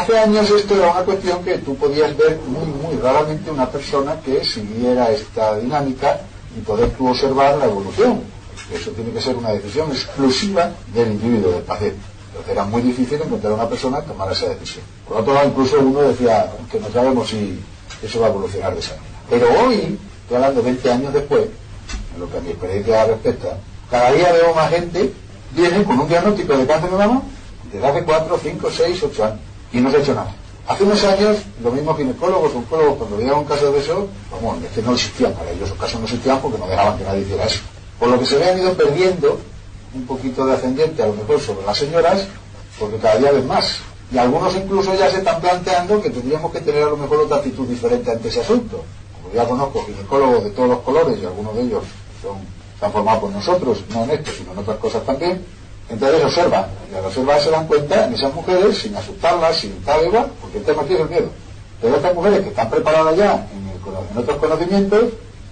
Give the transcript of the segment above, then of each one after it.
Hace años esto era una cuestión que tú podías ver muy raramente una persona que siguiera esta dinámica y poder tú observar la evolución. Eso tiene que ser una decisión exclusiva del individuo, del paciente. Entonces era muy difícil encontrar una persona que tomara esa decisión. Por otro lado, incluso uno decía que no sabemos si eso va a evolucionar de esa manera. Pero hoy, estoy hablando 20 años después, en lo que a mi experiencia respecta, cada día veo más gente viene con un diagnóstico de cáncer de mama desde hace 4, 5, 6, 8 años y no se ha hecho nada. Hace unos años, los mismos ginecólogos, oncólogos, cuando veían un caso de eso, bueno, es que no existían para ellos, esos casos no existían porque no dejaban que nadie hiciera eso. Por lo que se habían ido perdiendo un poquito de ascendiente a lo mejor sobre las señoras, porque cada día ven más. Y algunos incluso ya se están planteando que tendríamos que tener a lo mejor otra actitud diferente ante ese asunto. Como ya conozco ginecólogos de todos los colores y algunos de ellos están formados por nosotros, no en esto, sino en otras cosas también. Entonces observan, y al observar se dan cuenta en esas mujeres, sin asustarlas, sin tal igual, porque el tema aquí es el miedo. Pero estas mujeres que están preparadas ya en otros conocimientos,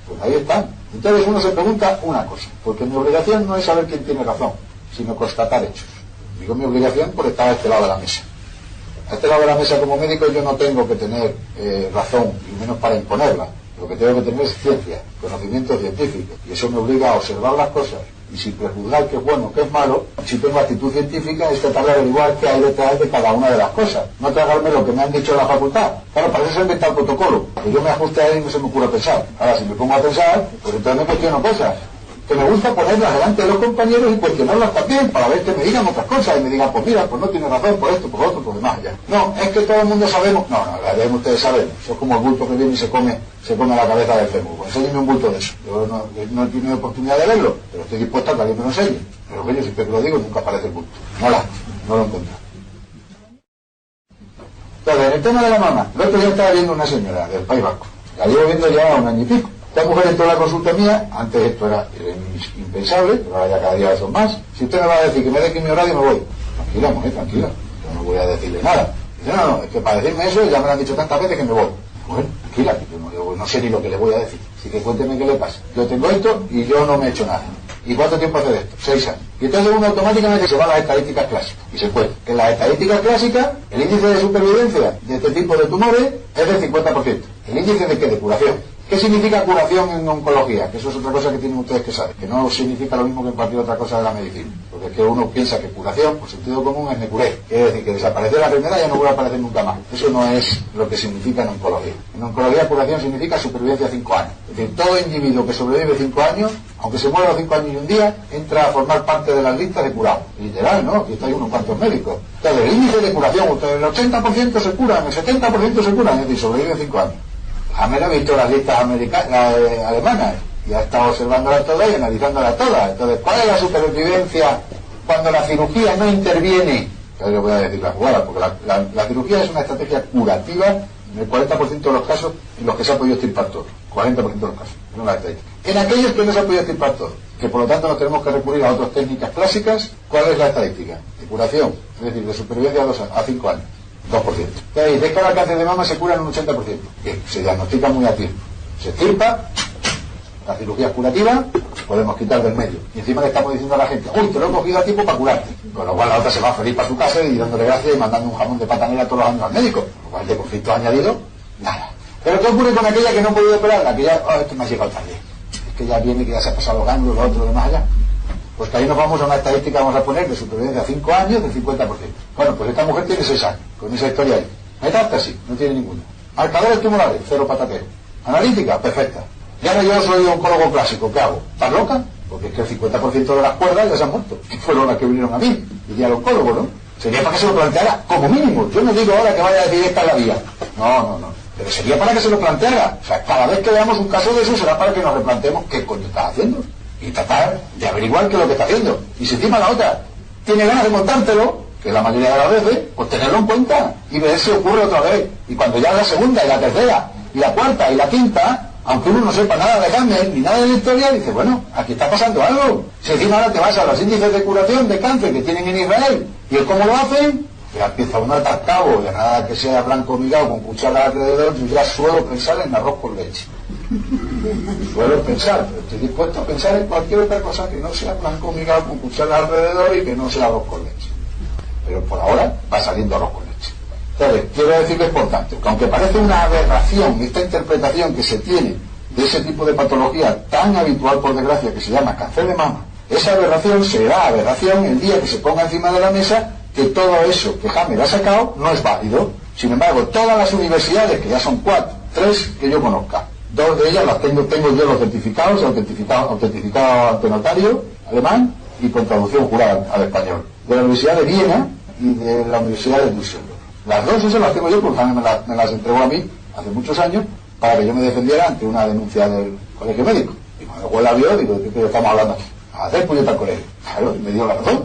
pues ahí están. Entonces uno se pregunta una cosa, porque mi obligación no es saber quién tiene razón, sino constatar hechos. Digo mi obligación por estar a este lado de la mesa. A este lado de la mesa como médico yo no tengo que tener razón, y menos para imponerla. Lo que tengo que tener es ciencia, conocimiento científico, y eso me obliga a observar las cosas, y sin prejuzgar qué es bueno, qué es malo. Si tengo actitud científica es tratar de averiguar qué hay detrás de cada una de las cosas, no tragarme lo que me han dicho en la facultad. Claro, para eso se ha inventado el protocolo, que yo me ajuste a él y no se me ocurra pensar. Ahora, si me pongo a pensar, pues entonces me cuestiono cosas que me gusta ponerlas delante de los compañeros y cuestionarlas también, para ver que me digan otras cosas y me digan, pues mira, pues no tiene razón por esto, por lo otro, por demás ya. No, es que todo el mundo sabemos. No, la verdad ustedes saben, eso es como el bulto que viene y se come la cabeza del fémur. Pues enséñenme un bulto de eso. Yo no he tenido oportunidad de verlo, pero estoy dispuesto a que alguien me lo enseñe. Pero que yo siempre que lo digo nunca aparece el bulto. No lo encuentro. Entonces, en el tema de la mama, el otro día estaba viendo una señora del País Vasco. La llevo viendo ya 1 año y pico. Esta mujer entró a la consulta mía, antes esto era impensable, pero ahora ya cada día son más. Si usted me va a decir que me dé quimio radio, me voy. Tranquila, mujer, tranquila. Yo no voy a decirle nada. Dice, no, es que para decirme eso ya me lo han dicho tantas veces que me voy. Bueno, tranquila, yo no sé ni lo que le voy a decir. Así que cuénteme qué le pasa. Yo tengo esto y yo no me he hecho nada. ¿Y cuánto tiempo hace de esto? 6 años. Y entonces uno automáticamente se va a las estadísticas clásicas. Y se puede. En las estadísticas clásicas, el índice de supervivencia de este tipo de tumores es del 50%. ¿El índice de qué? De curación. ¿Qué significa curación en oncología? Que eso es otra cosa que tienen ustedes que saber. Que no significa lo mismo que en cualquier otra cosa de la medicina. Porque es que uno piensa que curación, por sentido común, es me curé. Quiere decir que desapareció la enfermedad y ya no vuelve a aparecer nunca más. Eso no es lo que significa en oncología. En oncología, curación significa supervivencia 5 años. Es decir, todo individuo que sobrevive 5 años, aunque se muera 5 años y un día, entra a formar parte de las listas de curados. Literal, ¿no? Aquí hay unos cuantos médicos. Entonces, el índice de curación, el 80% se curan, el 70% se curan, es decir, sobreviven 5 años. Jamás he visto las listas alemanas y ha estado observándolas todas y analizándolas todas. Entonces, ¿cuál es la supervivencia cuando la cirugía no interviene? Entonces le voy a decir la jugada, porque la cirugía es una estrategia curativa en el 40% de los casos en los que se ha podido extirpar todo. 40% de los casos, no la estadística. En aquellos que no se ha podido extirpar todo, que por lo tanto nos tenemos que recurrir a otras técnicas clásicas, ¿cuál es la estadística? De curación, es decir, de supervivencia a 5 años. 2%. Entonces, de que el cáncer de mama se cura en un 80%. Bien, se diagnostica muy a tiempo. Se extirpa, la cirugía es curativa, podemos quitar del medio. Y encima le estamos diciendo a la gente, uy, te lo he cogido a tiempo para curarte. Con lo cual la otra se va feliz para su casa y dándole gracias y mandando un jamón de patanera todos los años al médico. Con lo cual de conflictos añadidos, nada. Pero ¿qué ocurre con aquella que no ha podido operarla? Que ya, esto me ha llegado tarde. Es que ya viene, que ya se ha pasado los ganglios, lo otro, de más allá. Pues que ahí nos vamos a una estadística, vamos a poner, de supervivencia a 5 años del 50%. Bueno, pues esta mujer tiene 6 años, con esa historia ahí. Metástasis, no tiene ninguna. Marcadores tumorales, 0 patatero. Analítica, perfecta. Y ahora yo soy oncólogo clásico, ¿qué hago? ¿Estás loca? Porque es que el 50% de las cuerdas ya se han muerto. Que fueron las que vinieron a mí, diría el oncólogo, ¿no? Sería para que se lo planteara como mínimo. Yo no digo ahora que vaya a decir esta es la vía. No. Pero sería para que se lo planteara. O sea, cada vez que veamos un caso de eso será para que nos replanteemos qué coño estás haciendo. Y tratar de averiguar qué es lo que está haciendo. Y si encima la otra tiene ganas de montártelo, que la mayoría de las veces, pues tenerlo en cuenta y ver si ocurre otra vez. Y cuando ya la segunda y la tercera y la cuarta y la quinta, aunque uno no sepa nada de cáncer ni nada de la historia, dice, bueno, aquí está pasando algo. Si encima ahora te vas a los índices de curación de cáncer que tienen en Israel y el cómo lo hacen, ya empieza uno a atar cabo, de nada que sea blanco migado con cuchara alrededor, yo ya suelo pensar en arroz con leche. Suelo pensar, pero estoy dispuesto a pensar en cualquier otra cosa que no sea blanco migado con cuchara alrededor y que no sea arroz con leche. Pero por ahora va saliendo arroz con leche. Entonces, quiero decirles, por tanto, que aunque parece una aberración esta interpretación que se tiene de ese tipo de patología tan habitual, por desgracia, que se llama cáncer de mama, esa aberración será aberración el día que se ponga encima de la mesa que todo eso que Hammer ha sacado no es válido. Sin embargo, todas las universidades, que ya son 4, 3 que yo conozca, 2 de ellas las tengo yo los certificados, autenticado ante notario alemán y con traducción jurada al español, de la Universidad de Viena y de la Universidad de Düsseldorf. Las dos esas las tengo yo porque Hammer me las entregó a mí hace muchos años para que yo me defendiera ante una denuncia del colegio médico. Y cuando luego la vio, digo, ¿de qué estamos hablando aquí? A hacer puñeta al colegio. Claro, y me dio la razón.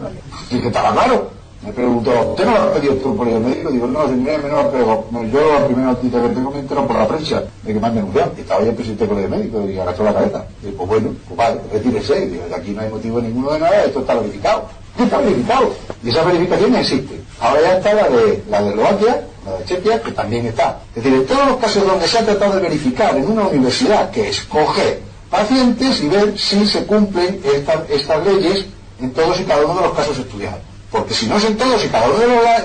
Y que estaba claro. Me preguntó, ¿usted no lo ha pedido tú por el médico? Digo, no, señor, me lo pego. Yo la primera noticia que tengo me entero por la prensa de que me han denunciado. Y estaba yo el presidente del colegio médico y agachó la cabeza. Y pues bueno, pues vale, retírese. Y digo, aquí no hay motivo ninguno de nada, esto está verificado. Está verificado. Y esa verificación existe. Ahora ya está la de Eslovaquia, la de Chequia, que también está. Es decir, en todos los casos donde se ha tratado de verificar en una universidad que escoge pacientes y ver si se cumplen estas leyes en todos y cada uno de los casos estudiados. Porque si no es en todos y cada uno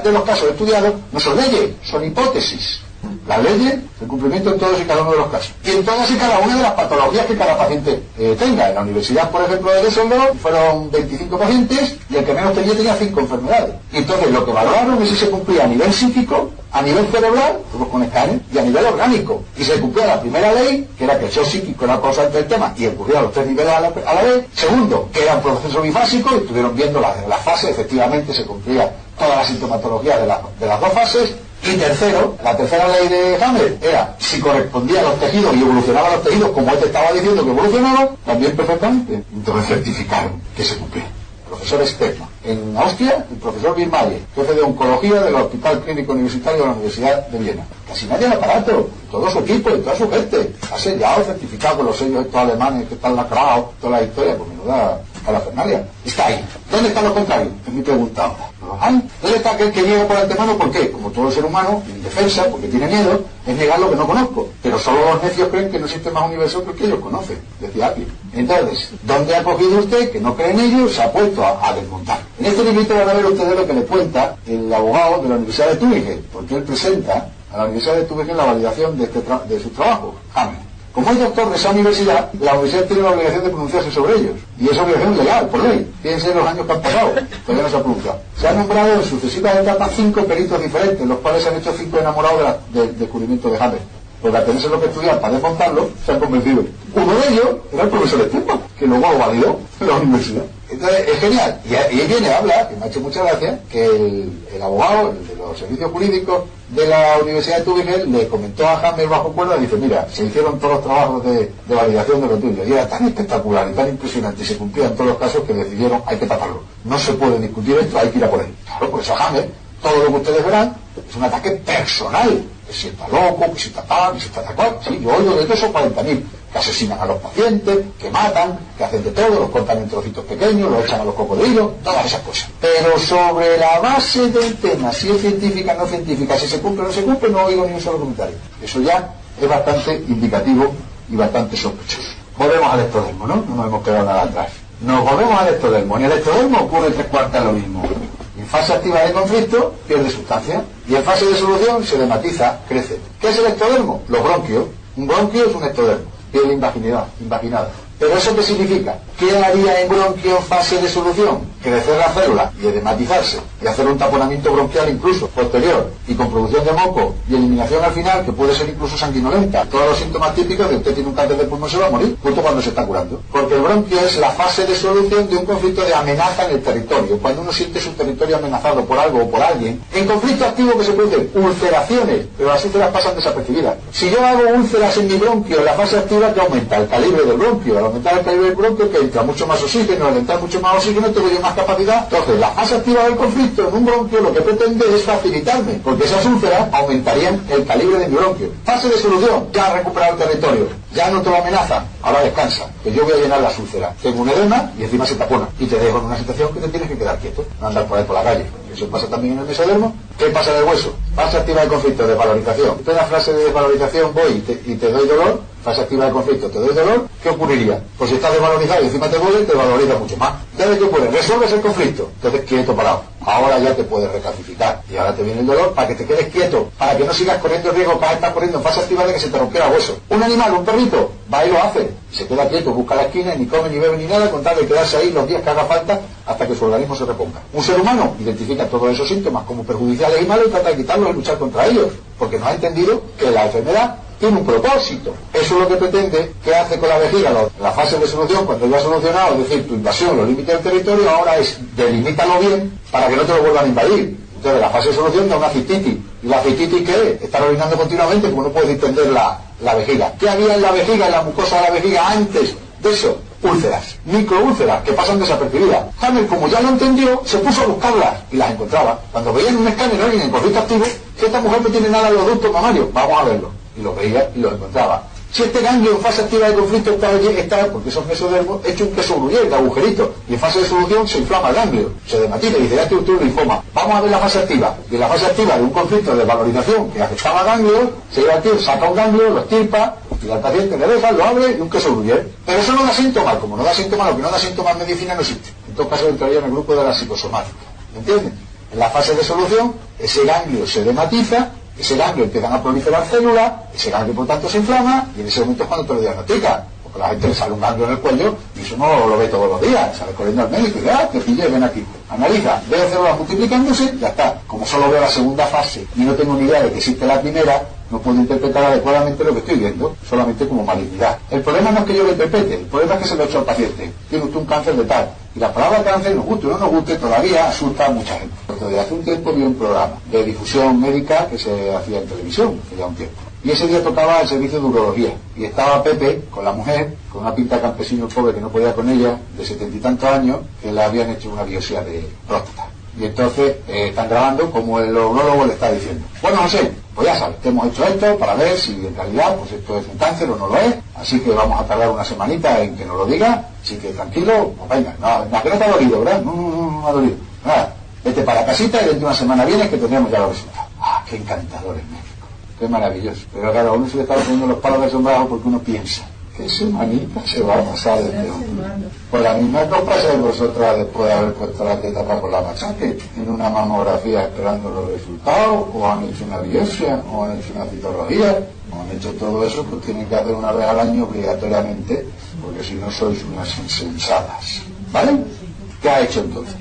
de los casos estudiados, no son leyes, son hipótesis. Las leyes, el cumplimiento en todos y cada uno de los casos. Y en todas y cada una de las patologías que cada paciente tenga. En la universidad, por ejemplo, de Düsseldorf, fueron 25 pacientes y el que menos tenía 5 enfermedades. Y entonces lo que valoraron es si se cumplía a nivel psíquico, a nivel cerebral, todos con escáner, y a nivel orgánico. Y se cumplía la primera ley, que era que el shock psíquico era causante del tema, y ocurría a los 3 niveles a la vez. Segundo, que era un proceso bifásico, y estuvieron viendo las fases, efectivamente se cumplía toda la sintomatología de las 2 fases. Y tercero, la tercera ley de Hammer era si correspondía a los tejidos y evolucionaba los tejidos como él te estaba diciendo que evolucionaba, también perfectamente. Entonces certificaron que se cumplía. Profesor externo. En Austria, el profesor Birmayer, jefe de oncología del Hospital Clínico Universitario de la Universidad de Viena. Casi nadie en aparato, todo su equipo y toda su gente. Ha sellado, certificado con los sellos estos alemanes que están lacrados, toda la historia, pues menuda parafernalia. Está ahí. ¿Dónde están los contrarios? Es mi pregunta ahora. ¿Dónde está aquel que niega por antemano? ¿Por qué? Como todo ser humano, en defensa, porque tiene miedo, es negar lo que no conozco. Pero solo los necios creen que no existe más universo que el que ellos conocen, decía Apple. Entonces, ¿dónde ha cogido usted que no cree en ellos? Se ha puesto a desmontar. En este librito van a ver ustedes lo que le cuenta el abogado de la Universidad de Tübingen, porque él presenta a la Universidad de Tübingen la validación de su trabajo, Hammer. Como es doctor de esa universidad, la universidad tiene la obligación de pronunciarse sobre ellos. Y esa obligación legal, por ley. Fíjense los años que han pasado, todavía no se ha pronunciado. Se han nombrado en sucesivas etapas 5 peritos diferentes, los cuales se han hecho 5 enamorados del descubrimiento de Hammer. Porque al tenerse lo que estudiar para desmontarlo, se han convencido. Uno de ellos era el profesor Estepa, que luego lo validó en la universidad. Entonces, es genial. Y ahí viene, habla, que me ha hecho mucha gracia, que el abogado, el de los servicios jurídicos de la Universidad de Tübingen, le comentó a Hammer bajo cuerda y dice, mira, se hicieron todos los trabajos de validación de lo tuyo. Y era tan espectacular y tan impresionante y se cumplían todos los casos que decidieron, hay que taparlo. No se puede discutir esto, hay que ir a por él. Claro, por eso a Hammer, todo lo que ustedes verán, es un ataque personal. Que si está loco, que si está tal, que si está tal cual. Sí, yo oigo de esos 40.000 que asesinan a los pacientes, que matan, que hacen de todo, los cortan en trocitos pequeños, los echan a los cocodrilos, todas esas cosas. Pero sobre la base del tema, si es científica o no científica, si se cumple o no se cumple, no oigo ni un solo comentario. Eso ya es bastante indicativo y bastante sospechoso. Volvemos al ectodermo, ¿no? No nos hemos quedado nada atrás. Nos volvemos al ectodermo. En el ectodermo ocurre 3/4 lo mismo. En fase activa de conflicto pierde sustancia y en fase de solución se dematiza, crece. ¿Qué es el ectodermo? Los bronquios. Un bronquio es un ectodermo. Piel invaginada. ¿Pero eso qué significa? ¿Qué haría en bronquio en fase de solución? Crecer la célula y edematizarse y hacer un taponamiento bronquial incluso posterior y con producción de moco y eliminación al final, que puede ser incluso sanguinolenta. Todos los síntomas típicos de usted tiene un cáncer de pulmón, se va a morir justo cuando se está curando. Porque el bronquio es la fase de solución de un conflicto de amenaza en el territorio. Cuando uno siente su territorio amenazado por algo o por alguien, en conflicto activo que se producen ulceraciones, pero las úlceras pasan desapercibidas. Si yo hago úlceras en mi bronquio en la fase activa, que aumenta el calibre del bronquio. Al aumentar el calibre del bronquio, que entra mucho más oxígeno, al entrar mucho más oxígeno tengo yo más capacidad. Entonces, la fase activa del conflicto en un bronquio lo que pretende es facilitarme, porque esas úlceras aumentarían el calibre de mi bronquio. Fase de solución, ya ha recuperado el territorio, ya no te lo amenaza, ahora descansa, que yo voy a llenar las úlceras. Tengo un edema y encima se tapona, y te dejo en una situación que te tienes que quedar quieto, no andar por ahí por la calle. Eso pasa también en el mesodermo. ¿Qué pasa en el hueso? Fase activa del conflicto, desvalorización. En plena fase de desvalorización voy y te doy dolor, fase activa de conflicto, te doy dolor, ¿qué ocurriría? Pues si estás desvalorizado y encima te duele, te valoriza mucho más. Entonces, ¿qué ocurre? Resuelves el conflicto, entonces quieto parado. Ahora ya te puedes recapacitar y ahora te viene el dolor para que te quedes quieto, para que no sigas corriendo el riesgo que vas a estar corriendo en fase activa de que se te rompiera el hueso. Un animal, un perrito, va y lo hace, y se queda quieto, busca la esquina, ni come ni bebe ni nada, con tal de quedarse ahí los días que haga falta hasta que su organismo se reponga. Un ser humano identifica todos esos síntomas como perjudiciales y malos y trata de quitarlos y luchar contra ellos, porque no ha entendido que la enfermedad tiene un propósito. Eso es lo que pretende. ¿Qué hace con la vejiga? La fase de solución, cuando ya ha solucionado, es decir, tu invasión, los límites del territorio, ahora es delimítalo bien para que no te lo vuelvan a invadir. Entonces la fase de solución da una cistitis. ¿Y la cistitis qué es? Estar orinando continuamente porque no puedes distender la vejiga. ¿Qué había en la vejiga, en la mucosa de la vejiga antes de eso? Úlceras, microúlceras, que pasan desapercibidas. Hammer, como ya lo entendió, se puso a buscarlas y las encontraba. Cuando veían un escáner o alguien en conflicto activo, que esta mujer no tiene nada de los ductos mamarios, vamos a verlo. Y lo veía y lo encontraba. Si este ganglio en fase activa de conflicto está porque son mesodermos, hecho un queso gruyere de agujerito, y en fase de solución se inflama el ganglio, se dermatiza y dice, ya tiene un linfoma. Vamos a ver la fase activa. Y en la fase activa de un conflicto de valorización que afectaba a ganglios, se lleva al tío, saca un ganglio, lo estirpa, y al paciente le deja, lo abre y un queso gruyere. Pero eso no da síntomas. Como no da síntomas, lo que no da síntomas en medicina no existe. En todo caso entraría en el grupo de la psicosomática. ¿Entienden? En la fase de solución, ese ganglio se dermatiza, ese ganglio empiezan a proliferar células, ese ganglio por tanto se inflama, y en ese momento es cuando te lo diagnostican. Porque la gente le sale un ganglio en el cuello y eso no lo ve todos los días, sale corriendo al médico y dice, te pillé, ven aquí. Analiza, veo células multiplicándose, ya está. Como solo veo la segunda fase y no tengo ni idea de que existe la primera, no puedo interpretar adecuadamente lo que estoy viendo, solamente como malignidad. El problema no es que yo lo interprete, el problema es que se lo he hecho al paciente. Tiene usted un cáncer de tal. Y la palabra cáncer, nos guste o no nos guste, todavía asusta a mucha gente. Porque desde hace un tiempo vi un programa de difusión médica que se hacía en televisión, hace ya un tiempo. Y ese día tocaba el servicio de urología. Y estaba Pepe con la mujer, con una pinta de campesino pobre que no podía con ella, de 70 y tantos años, que le habían hecho una biopsia de próstata. Y entonces están grabando como el urólogo le está diciendo, bueno, José, pues ya sabes, te hemos hecho esto para ver si en realidad pues esto es un cáncer o no lo es, así que vamos a tardar una semanita en que nos lo diga, así que tranquilo, pues venga, no, que no te ha dolido, ¿verdad? No ha dolido, nada, vete para casita y dentro de una semana vienes que tendremos ya los resultados. ¡Ah, qué encantador es México! ¡Qué maravilloso! Pero claro, a uno se le está poniendo los palos de sombrajo porque uno piensa, ¿qué semanita se va a pasar este hombre? Pues la misma que os pasáis vosotras después de haber puesto la teta por la machate, en una mamografía esperando los resultados, o han hecho una biopsia, o han hecho una citología, o han hecho todo eso, pues tienen que hacer una vez al año obligatoriamente, porque si no sois unas insensatas. ¿Vale? ¿Qué ha hecho entonces?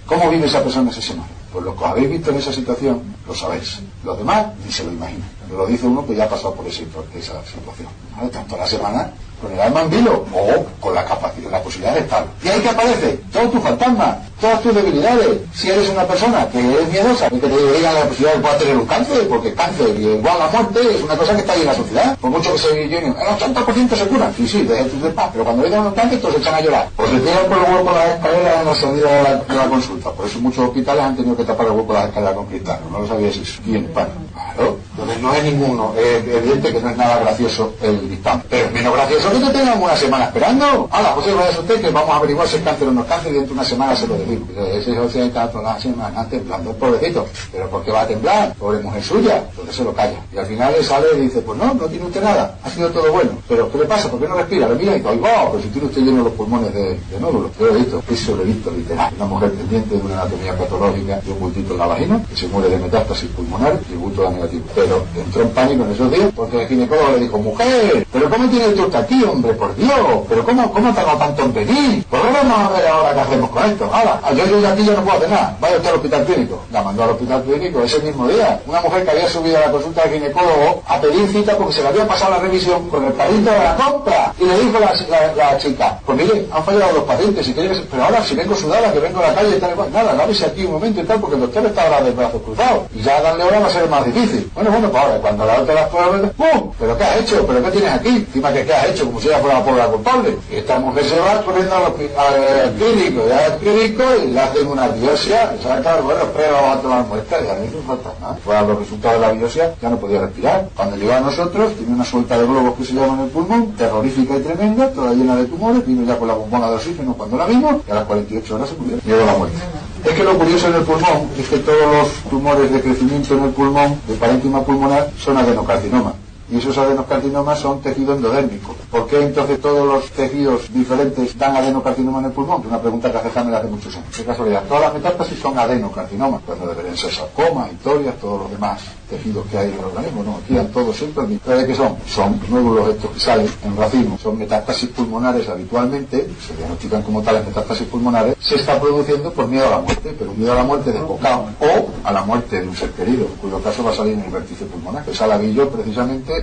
¿Cómo vive esa persona esa semana? Pues los que os habéis visto en esa situación, lo sabéis. Los demás ni se lo imaginan. Pero lo dice uno que ya ha pasado por esa situación. ¿Vale? Tanto la semana con el alma en vilo o con la capacidad, la posibilidad de estar. Y ahí que aparece todos tus fantasmas, todas tus debilidades. Si eres una persona que es miedosa, que te digan la posibilidad de que pueda tener un cáncer, porque el cáncer y igual la muerte es una cosa que está ahí en la sociedad. Por mucho que se llene, el 80% se curan. Sí, déjate de paz. Pero cuando llegan los cáncer, todos se echan a llorar. O se tiran por el hueco las escaleras en la salida de la consulta. Por eso muchos hospitales han tenido que tapar el hueco las escaleras con cristal. No lo sabíais eso. Y en pan. Claro. Entonces no es ninguno. Es evidente que no es nada gracioso el dictamen. Pero es menos gracioso que te tengan una semana esperando. Hala, José, vaya usted que vamos a averiguar si es cáncer o no es cáncer y dentro de una semana se lo decimos. Ese José está toda la semana temblando, pobrecito. Pero ¿por qué va a temblar? Pobre mujer suya. Entonces se lo calla. Y al final le sale y dice, pues no tiene usted nada. Ha sido todo bueno. Pero ¿qué le pasa? ¿Por qué no respira? Le mira y dice, ¡ay, wow! Pero si tiene usted lleno los pulmones de nódulos. Yo lo he visto. Eso lo he visto literal. Una mujer pendiente de una anatomía patológica de un bultito en la vagina que se muere de metástasis pulmonar y el bulto da negativo. Pero entró en pánico en esos días porque el ginecólogo le dijo, mujer, ¿pero cómo tiene el usted aquí, hombre? Por Dios, ¿pero cómo ha tardado tanto en venir? Pues vamos a ver ahora qué hacemos con esto. Ahora, yo aquí ya no puedo hacer nada. Vaya usted al hospital clínico. La mandó al hospital clínico ese mismo día. Una mujer que había subido a la consulta del ginecólogo a pedir cita porque se le había pasado la revisión con el carrito de la compra. Y le dijo la chica, pues mire, han fallado los pacientes, pero ahora si vengo sudada, que vengo a la calle y tal igual, nada, lávese aquí un momento y tal, porque el doctor está ahora de brazos cruzados. Y ya darle hora va a ser más difícil. Bueno, pues ahora, cuando la otra las pruebas, ¡pum! ¿Pero qué has hecho? ¿Pero qué tienes aquí? Encima que ¿qué has hecho? Como si ella fuera por la culpable. Y esta mujer se va corriendo al clínico, ya al clínico y le hacen una biopsia, saca, bueno, pero vamos a tomar muestras y a mí no falta nada. Fue a los resultados de la biopsia, ya no podía respirar. Cuando llegó a nosotros, tenía una suelta de globos que se llama en el pulmón, terrorífica y tremenda, toda llena de tumores, vino ya con la bombona de oxígeno cuando la vimos, y a las 48 horas se murió. Llegó la muerte. Es que lo curioso en el pulmón es que todos los tumores de crecimiento en el pulmón, de parénquima pulmonar, son adenocarcinoma. Y esos adenocarcinomas son tejido endodérmico. ¿Por qué entonces todos los tejidos diferentes dan adenocarcinoma en el pulmón? Es una pregunta que hace Hammer hace muchos años. Qué casualidad. Todas las metástasis son adenocarcinomas, cuando deberían ser sarcoma, historias, todos los demás tejidos que hay en el organismo. No, aquí dan todos siempre. ¿Sabe qué son? Son nódulos estos que salen en racimo. Son metástasis pulmonares habitualmente, se diagnostican como tales metástasis pulmonares. Se está produciendo por miedo a la muerte, pero un miedo a la muerte desbocado o a la muerte de un ser querido, en cuyo caso va a salir en el vértice pulmonar. Esa la vi yo precisamente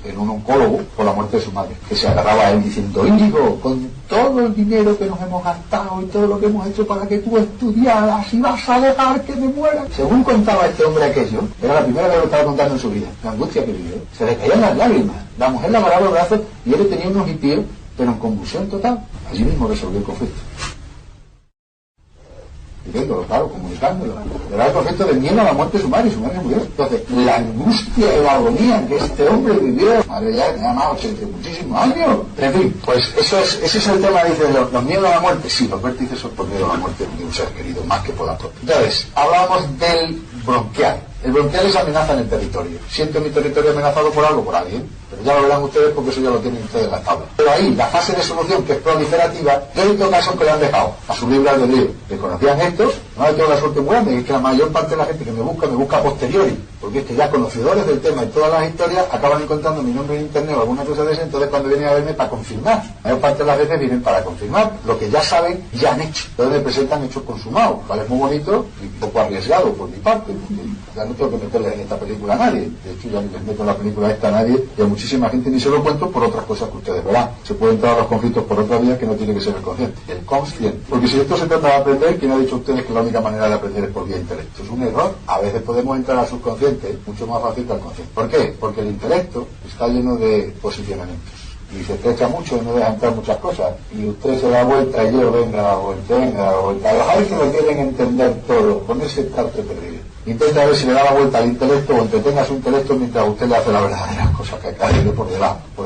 en un oncólogo por la muerte de su madre, que se agarraba a él diciendo: Íñigo, con todo el dinero que nos hemos gastado y todo lo que hemos hecho para que tú estudiaras y vas a dejar que me muera. Según contaba este hombre aquello, era la primera vez que lo estaba contando en su vida, la angustia que vivió, se le caían las lágrimas, la mujer le agarraba los brazos y él tenía unos hipios, pero en convulsión total. Allí mismo resolvió el conflicto. Diciéndolo, claro, comunicándolo. Era el concepto de miedo a la muerte de su madre, y su madre murió. Entonces, la angustia y la agonía que este hombre vivió, madre ya tenía más 80 muchísimos años. En fin, pues ese es el tema, dice, los miedos a la muerte. Sí, los vértices son por miedo a la muerte de un ser querido, más que por la propia. Entonces, hablamos del bronquial. El bronquial es amenaza en el territorio. Siento mi territorio amenazado por algo, por alguien. Pero ya lo verán ustedes porque eso ya lo tienen ustedes en la tabla. Pero ahí, la fase de solución, que es proliferativa, yo he visto casos que le han dejado a su libre albedrío. Que conocían estos, no hay toda la suerte muy grande, es que la mayor parte de la gente que me busca a posteriori. Porque es que ya conocedores del tema y todas las historias acaban encontrando mi nombre en internet o alguna cosa de ese, entonces cuando vienen a verme para confirmar. La mayor parte de las veces vienen para confirmar lo que ya saben, ya han hecho. Entonces me presentan hechos consumados, cual es muy bonito y un poco arriesgado por mi parte, porque ya no tengo que meterles en esta película a nadie. De hecho, ya ni les meto en la película esta a nadie, y a muchísima gente ni se lo cuento por otras cosas que ustedes verán. Se pueden entrar a los conflictos por otra vía que no tiene que ser el consciente, el consciente. Porque si esto se trata de aprender, ¿quién ha dicho a ustedes que la única manera de aprender es por vía intelecto? Es un error. A veces podemos entrar al subconsciente mucho más fácil que al consciente. ¿Por qué? Porque el intelecto está lleno de posicionamientos. Y se estrecha mucho y no deja entrar muchas cosas. Y usted se da vuelta y yo venga, o venga, o a ver si lo quieren entender todo, con ese carte perdido. Intenta ver si le da la vuelta al intelecto o entretenga su intelecto mientras usted le hace las verdaderas cosas que cae por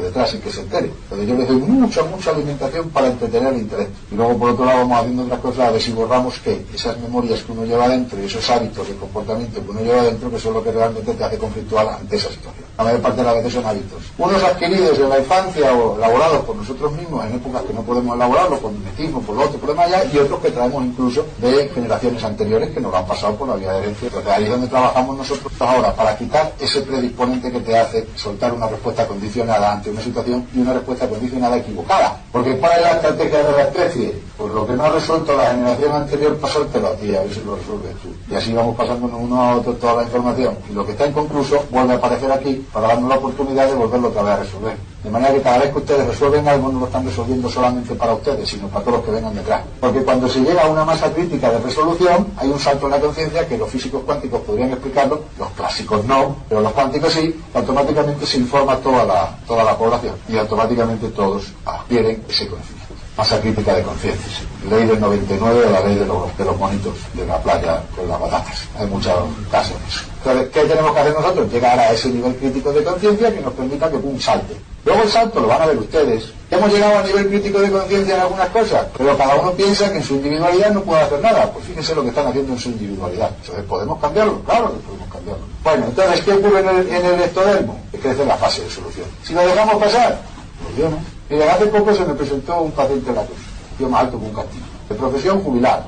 detrás y que se entere. Entonces yo le doy mucha alimentación para entretener el intelecto. Y luego por otro lado vamos haciendo otras cosas a ver si borramos que esas memorias que uno lleva dentro y esos hábitos de comportamiento que uno lleva dentro, que son lo que realmente te hace conflictual ante esa situación. La mayor parte de las veces son hábitos. Unos adquiridos en la infancia o elaborados por nosotros mismos en épocas que no podemos elaborarlos, por mimetismo, por lo otro, por demás allá, y otros que traemos incluso de generaciones anteriores que nos lo han pasado por la vía de herencia. Entonces ahí es donde trabajamos nosotros ahora, para quitar ese predisponente que te hace soltar una respuesta condicionada ante una situación y una respuesta condicionada equivocada. Porque ¿cuál es la estrategia de la especie? Pues lo que no ha resuelto la generación anterior, pasártelo a ti, a ver si lo resuelves tú. Y así vamos pasándonos uno a otro toda la información. Y lo que está inconcluso vuelve a aparecer aquí para darnos la oportunidad de volverlo otra vez a resolver. De manera que cada vez que ustedes resuelven algo, no lo están resolviendo solamente para ustedes, sino para todos los que vengan detrás. Porque cuando se llega a una masa crítica de resolución, hay un salto en la conciencia que los físicos cuánticos podrían explicarlo, los clásicos no, pero los cuánticos sí, automáticamente se informa toda la población y automáticamente todos adquieren ese conocimiento. Masa crítica de conciencias. Ley del 99 o la ley de los monitos de la playa con las batatas. Hay muchos casos de eso. Entonces, ¿qué tenemos que hacer nosotros? Llegar a ese nivel crítico de conciencia que nos permita que pum, salte. Luego el salto lo van a ver ustedes. Hemos llegado a nivel crítico de conciencia en algunas cosas, pero cada uno piensa que en su individualidad no puede hacer nada. Pues fíjense lo que están haciendo en su individualidad. Entonces, ¿podemos cambiarlo? Claro que podemos cambiarlo. Bueno, entonces, ¿qué ocurre en el ectodermo? Que crece la fase de solución. Si lo dejamos pasar, pues yo no. Mira, hace poco se me presentó un paciente en la cruz, yo más alto que un castillo, de profesión jubilado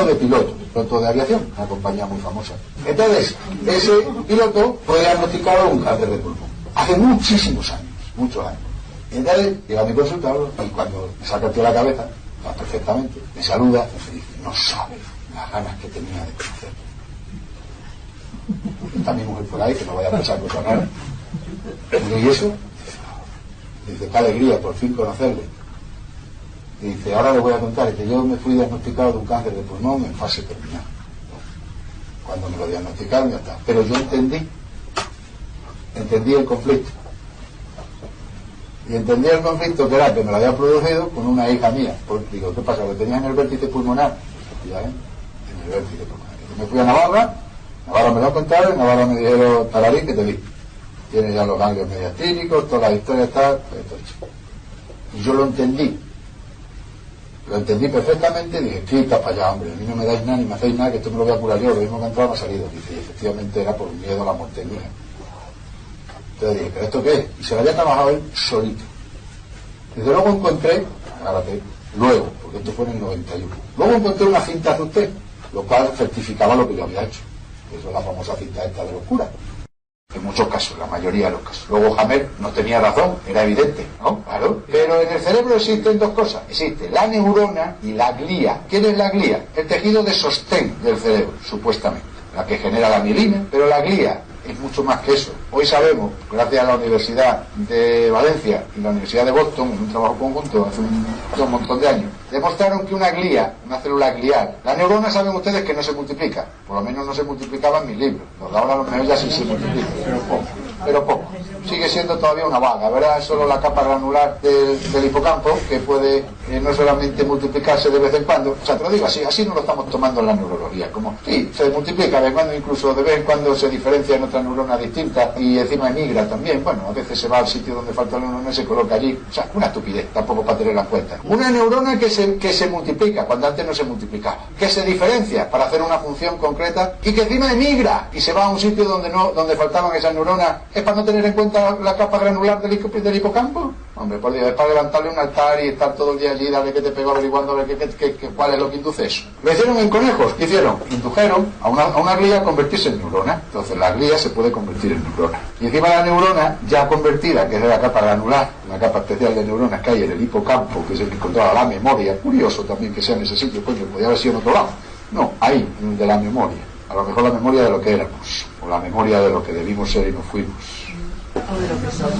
de piloto de aviación, una compañía muy famosa. Entonces, ese piloto fue diagnosticado un cáncer de pulmón, hace muchísimos años, muchos años. Y entonces llega a mi consultorio y cuando me saca el tío la cabeza, va perfectamente, me saluda y me dice, no sabe las ganas que tenía de conocerlo. Está mi mujer por ahí, que no vaya a pensar cosas raras. ¿Y eso? Dice, qué alegría, por fin conocerle. Y dice, ahora le voy a contar que yo me fui diagnosticado de un cáncer de pulmón en fase terminal. Cuando me lo diagnosticaron ya está. Pero yo entendí el conflicto. Y entendí el conflicto que era que me lo había producido con una hija mía. Porque digo, ¿qué pasa? Lo tenía en el vértice pulmonar. Ya ven, en el vértice pulmonar. Yo me fui a Navarra me lo contaron, en Navarra me dijeron, Talarín, que te vi. Tiene ya los ganglios mediastínicos, toda la historia está, y yo lo entendí perfectamente, y dije, quita para allá, hombre, a mí no me dais nada ni me hacéis nada, que esto me lo voy a curar yo, lo mismo que ha entrado me ha salido. Dice, y efectivamente era por miedo a la muerte mía. Entonces dije, ¿pero esto qué es? Y se lo había trabajado él solito. Desde luego encontré, agárrate, luego, porque esto fue en el 91, luego encontré una cinta de usted, lo cual certificaba lo que yo había hecho. Eso es la famosa cinta esta de los curas. En muchos casos, la mayoría de los casos. Luego Hammer no tenía razón, era evidente, ¿no? Claro. Pero en el cerebro existen dos cosas. Existe la neurona y la glía. ¿Quién es la glía? El tejido de sostén del cerebro, supuestamente. La que genera la mielina. Pero la glía es mucho más que eso. Hoy sabemos, gracias a la Universidad de Valencia y la Universidad de Boston, en un trabajo conjunto hace un montón de años, demostraron que una glía, una célula glial, la neurona saben ustedes que no se multiplica, por lo menos no se multiplicaba en mis libros, los de ahora los mejores ya sí se multiplican, pero poco. Sigue siendo todavía una vaga, ¿verdad? Es solo la capa granular del hipocampo que puede no solamente multiplicarse de vez en cuando, o sea, te lo digo así no lo estamos tomando en la neurología, como sí, se multiplica de vez en cuando, incluso de vez en cuando se diferencia en otra neurona distinta y encima emigra también, bueno, a veces se va al sitio donde falta la neurona y se coloca allí, o sea, una estupidez, tampoco para tenerla en cuenta. Una neurona que se multiplica cuando antes no se multiplicaba, que se diferencia para hacer una función concreta y que encima emigra y se va a un sitio donde faltaban esas neuronas, ¿es para no tener en cuenta la capa granular del hipocampo? Hombre, por Dios, es para levantarle un altar y estar todo el día allí, darle que te pegó averiguando a ver cuál es lo que induce eso. Lo hicieron en conejos. ¿Qué hicieron? Indujeron a una glía a convertirse en neurona. Entonces la glía se puede convertir en neurona. Y encima la neurona ya convertida, que es de la capa granular, la capa especial de neuronas que hay en el hipocampo, que es el que controla la memoria. Curioso también que sea en ese sitio, coño, podría haber sido en otro lado. No, ahí, de la memoria. A lo mejor la memoria de lo que éramos, o la memoria de lo que debimos ser y no fuimos. ¿O de lo que somos?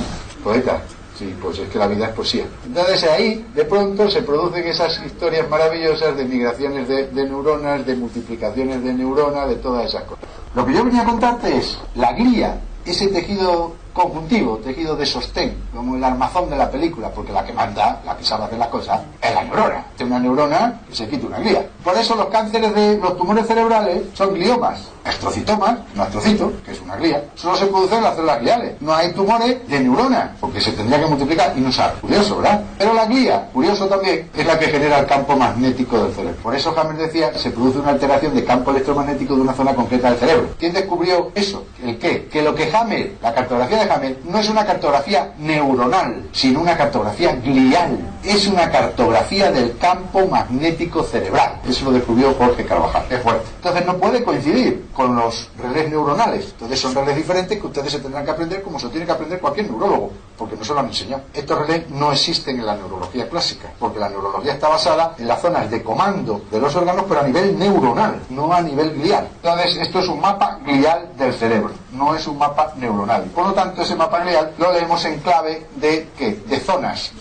Poeta. Sí, pues es que la vida es poesía. Entonces ahí, de pronto, se producen esas historias maravillosas de migraciones de neuronas, de multiplicaciones de neuronas, de todas esas cosas. Lo que yo venía a contarte es la glía, ese tejido conjuntivo, tejido de sostén, como el armazón de la película, porque la que manda, la que sabe hacer las cosas, es la neurona. Es una neurona que se quita una glía. Por eso los cánceres de los tumores cerebrales son gliomas. Astrocitomas, un astrocito, que es una glía, solo se producen en las células gliales. No hay tumores de neuronas, porque se tendría que multiplicar y no usar. Curioso, ¿verdad? Pero la glía, curioso también, es la que genera el campo magnético del cerebro. Por eso Hammer decía que se produce una alteración de campo electromagnético de una zona concreta del cerebro. ¿Quién descubrió eso? ¿El qué? Que lo que Hammer, la cartografía de Hammer, no es una cartografía neuronal, sino una cartografía glial. Es una cartografía del campo magnético cerebral. Eso lo descubrió Jorge Carvajal. Es fuerte. Entonces no puede coincidir con los relés neuronales. Entonces son relés diferentes que ustedes se tendrán que aprender como se tiene que aprender cualquier neurólogo, porque no se lo han enseñado. Estos relés no existen en la neurología clásica, porque la neurología está basada en las zonas de comando de los órganos, pero a nivel neuronal, no a nivel glial. Entonces esto es un mapa glial del cerebro, no es un mapa neuronal. Por lo tanto, ese mapa glial lo leemos en clave de ¿qué? De zonas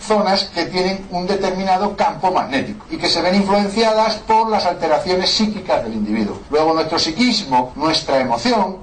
que tienen un determinado campo magnético y que se ven influenciadas por las alteraciones psíquicas del individuo. Luego nuestro psiquismo, nuestra emoción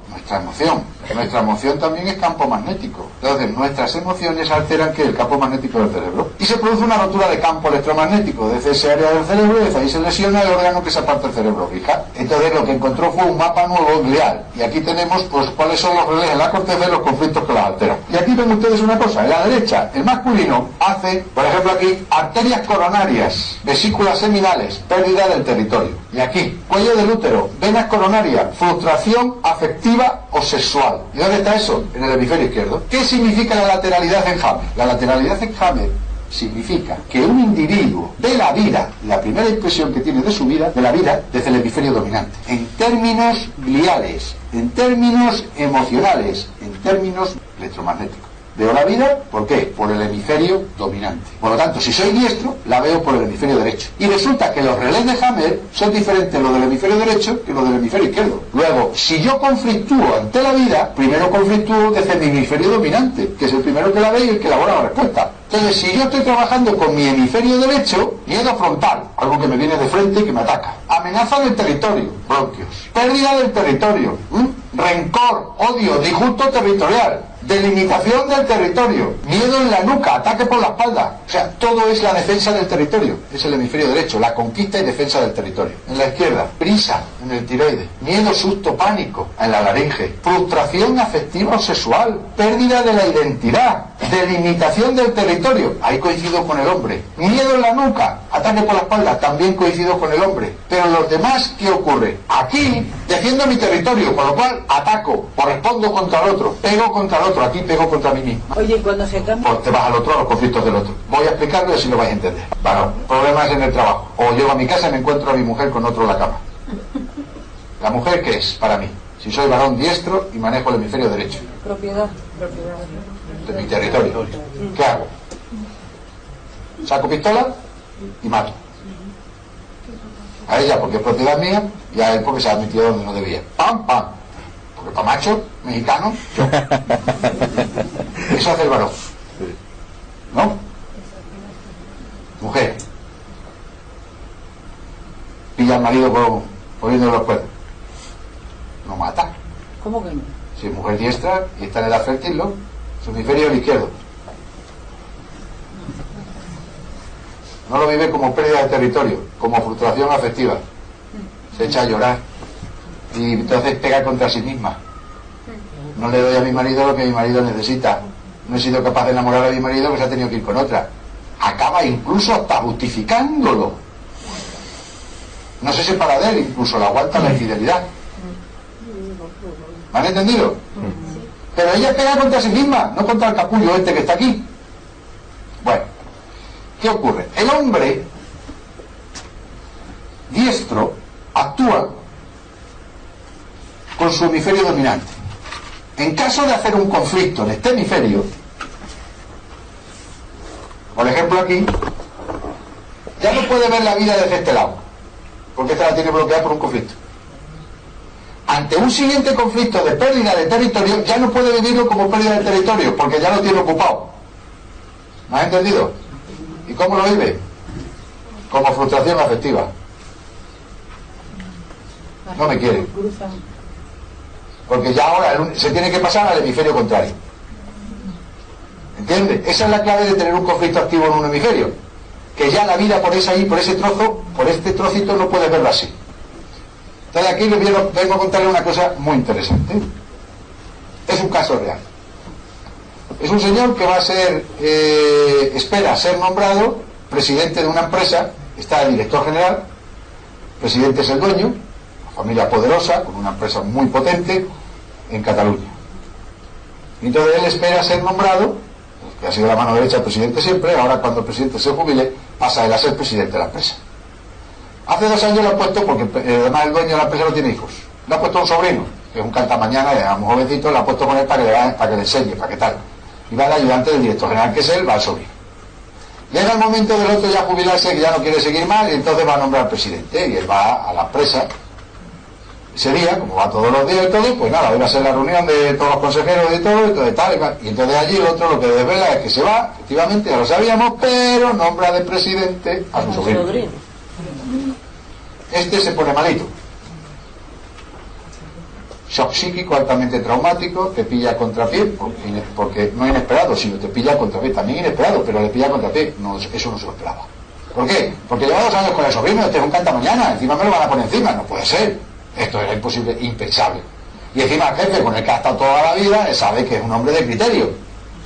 también es campo magnético. Entonces nuestras emociones alteran que el campo magnético del cerebro y se produce una rotura de campo electromagnético desde ese área del cerebro y desde ahí se lesiona el órgano que se aparta del cerebro. Fija. Entonces lo que encontró fue un mapa nuevo glial y aquí tenemos pues cuáles son los relés en la corteza y los conflictos que las alteran. Y aquí ven ustedes una cosa, en la derecha el masculino hace, por ejemplo aquí, arterias coronarias, vesículas seminales, pérdida del territorio. Y aquí, cuello del útero, venas coronarias, frustración afectiva o sexual. ¿Y dónde está eso? En el hemisferio izquierdo. ¿Qué significa la lateralidad en Hammer? La lateralidad en Hammer significa que un individuo ve la vida, la primera impresión que tiene de su vida, de la vida, desde el hemisferio dominante. En términos gliales, en términos emocionales, en términos electromagnéticos. Veo la vida, ¿por qué? Por el hemisferio dominante. Por lo tanto, si soy diestro, la veo por el hemisferio derecho. Y resulta que los relés de Hammer son diferentes los del hemisferio derecho que los del hemisferio izquierdo. Luego, si yo conflictúo ante la vida, primero conflictúo desde mi hemisferio dominante, que es el primero que la ve y el que elabora la respuesta. Entonces, si yo estoy trabajando con mi hemisferio derecho, miedo frontal, algo que me viene de frente y que me ataca. Amenaza del territorio, bronquios. Pérdida del territorio, rencor, odio, disgusto territorial. Delimitación del territorio, miedo en la nuca, ataque por la espalda. O sea, todo es la defensa del territorio. Es el hemisferio derecho, la conquista y defensa del territorio. En la izquierda, prisa en el tiroides, miedo, susto, pánico en la laringe, frustración afectiva o sexual, pérdida de la identidad, delimitación del territorio. Ahí coincido con el hombre. Miedo en la nuca, ataque por la espalda, también coincido con el hombre. Pero los demás, ¿qué ocurre? Aquí Defiendo mi territorio, con lo cual ataco, o respondo contra el otro, pego contra el otro, aquí pego contra mí mismo. Oye, cuando se cambia... Pues te vas al otro, a los conflictos del otro. Voy a explicarlo y así lo vais a entender. Bueno, problemas en el trabajo. O llego a mi casa y me encuentro a mi mujer con otro en la cama. ¿La mujer qué es para mí? Si soy varón diestro y manejo el hemisferio derecho. Propiedad. De mi territorio. ¿Qué hago? Saco pistola y mato. A ella porque es propiedad mía y a él porque se ha metido donde no debía. ¡Pam, pam! Porque para macho, mexicano, yo. Eso hace el varón. ¿No? Mujer. Pilla al marido poniéndole los cuernos. No mata. ¿Cómo que no? Si es mujer diestra y está en edad fértil, ¿no? Su hemisferio es el izquierdo. No lo vive como pérdida de territorio, como frustración afectiva. Se echa a llorar y entonces pega contra sí misma. No le doy a mi marido lo que mi marido necesita. No he sido capaz de enamorar a mi marido, que se ha tenido que ir con otra. Acaba incluso hasta justificándolo. No se separa de él, incluso le aguanta la infidelidad. ¿Me han entendido? Pero ella pega contra sí misma, no contra el capullo este que está aquí. Bueno, ¿qué ocurre? El hombre diestro actúa con su hemisferio dominante. En caso de hacer un conflicto en este hemisferio, por ejemplo aquí, ya no puede ver la vida desde este lado, porque esta la tiene bloqueada por un conflicto. Ante un siguiente conflicto de pérdida de territorio, ya no puede vivirlo como pérdida de territorio, porque ya lo tiene ocupado. ¿Me has entendido? ¿Y cómo lo vive? Como frustración afectiva. No me quiere. Porque ya ahora se tiene que pasar al hemisferio contrario. ¿Entiendes? Esa es la clave de tener un conflicto activo en un hemisferio. Que ya la vida por ese trozo, por este trocito, no puedes verlo así. Entonces aquí vengo a contarle una cosa muy interesante. Es un caso real. Es un señor que va a ser, espera ser nombrado presidente de una empresa, está el director general, presidente es el dueño, una familia poderosa, con una empresa muy potente en Cataluña. Y entonces él espera ser nombrado, que ha sido la mano derecha del presidente siempre, ahora cuando el presidente se jubile, pasa él a ser presidente de la empresa. Hace 2 años le ha puesto, porque además el dueño de la empresa no tiene hijos, le ha puesto un sobrino, que es un cantamañana, es muy jovencito, le ha puesto con él para que le enseñe, para que tal. Y va el ayudante del director general, que es él, va al sobrino. Llega el momento del otro ya jubilarse, que ya no quiere seguir más, y entonces va a nombrar presidente, y él va a la empresa. Ese día, como va todos los días y todo, pues nada, hoy va a ser la reunión de todos los consejeros y todo, y todo tal, y entonces allí el otro lo que desvela es que se va, efectivamente, ya lo sabíamos, pero nombra de presidente a su sobrino. Este se pone malito. Shock psíquico altamente traumático, te pilla a contrapié, porque no inesperado, sino te pilla a contrapié, también inesperado, pero le pilla a contrapié, no, eso no se lo esperaba. ¿Por qué? Porque lleva 2 años con el sobrino, este es un cantamañana, encima me lo van a poner encima, no puede ser, esto era imposible, impensable. Y encima el jefe con el que ha estado toda la vida, sabe que es un hombre de criterio,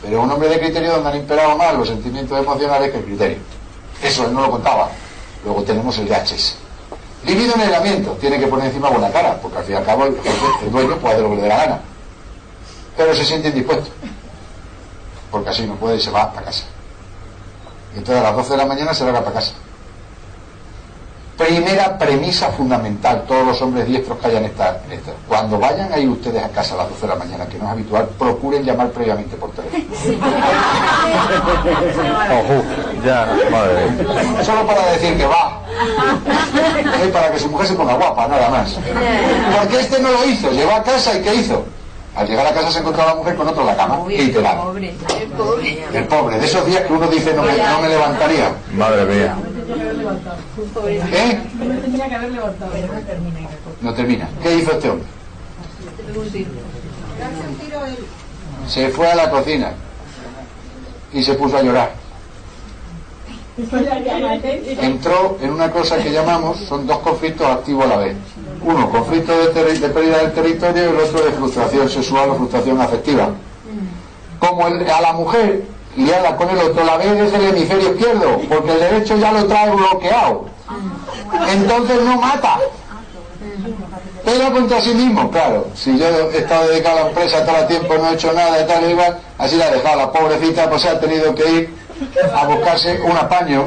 pero es un hombre de criterio donde han imperado más los sentimientos emocionales que el criterio. Eso él no lo contaba. Luego tenemos el DHS. Libido en aislamiento, tiene que poner encima buena cara, porque al fin y al cabo el dueño puede hacer lo que le dé la gana. Pero se siente indispuesto, porque así no puede y se va para casa. Y entonces a las 12 de la mañana se larga para casa. Primera premisa fundamental, todos los hombres diestros que hayan estado en esta. Cuando vayan a ir ustedes a casa a las 12 de la mañana, que no es habitual, procuren llamar previamente por teléfono. Ya, madre. Solo para decir que va. Para que su mujer se ponga guapa, nada más. Porque este no lo hizo, llegó a casa y ¿qué hizo? Al llegar a casa se encontraba la mujer con otro en la cama, literal. El pobre, de esos días que uno dice no me levantaría. Madre mía. ¿Qué? No tendría que haber levantado. Pero no termina. No termina. ¿Qué hizo este hombre? Se fue a la cocina y se puso a llorar. Entró en una cosa que llamamos, son 2 conflictos activos a la vez. Uno, conflicto de pérdida del territorio, y el otro de frustración sexual o frustración afectiva. Como a la mujer liada con el otro la ve desde el hemisferio izquierdo, porque el derecho ya lo trae bloqueado. Entonces no mata. Pero contra sí mismo, claro. Si yo he estado dedicado a la empresa todo el tiempo, no he hecho nada y tal y igual, así la he dejado. La pobrecita pues ha tenido que ir a buscarse un apaño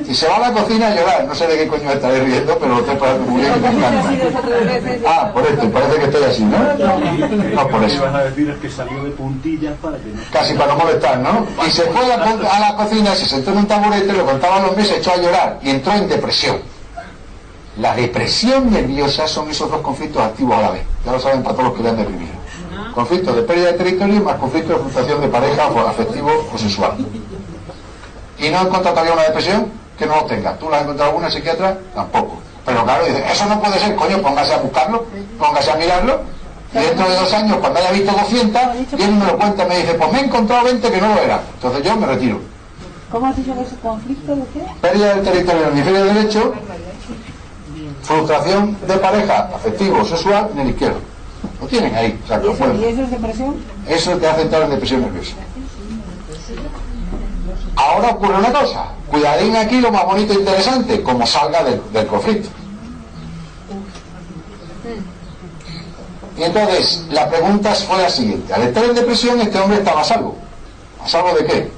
y se va a la cocina a llorar. No sé de qué coño estaré riendo, pero lo estoy pasando muy bien y me encanta. Ah, por esto, parece que estoy así, ¿no? No, por eso. Lo que vas a decir es que salió de puntillas para que no... Casi para no molestar, ¿no? Y se fue a la cocina, se sentó en un taburete, le contaban los meses, echó a llorar y entró en depresión. La depresión nerviosa son esos dos conflictos activos a la vez. Ya lo saben para todos los que le han deprimido. Conflictos de pérdida de territorio más conflictos de frustración de pareja o afectivo o sexual. ¿Y no has encontrado todavía una depresión? Que no lo tenga. ¿Tú la has encontrado alguna psiquiatra? Tampoco. Pero claro, dice, eso no puede ser, coño, póngase a buscarlo, póngase a mirarlo, y dentro de 2 años, cuando haya visto 200, viene y me lo cuenta y me dice, pues me he encontrado 20 que no lo eran. Entonces yo me retiro. ¿Cómo has dicho que es conflicto de qué? Pérdida del territorio en el hemisferio derecho, frustración de pareja, afectivo, sexual, en el izquierdo. Lo tienen ahí. O sea, ¿Y eso es depresión? eso te hace entrar en depresión nerviosa. Ahora ocurre una cosa, cuidadín aquí lo más bonito e interesante, como salga del conflicto. Y entonces, la pregunta fue la siguiente. Al estar en depresión, este hombre estaba a salvo. ¿A salvo de qué?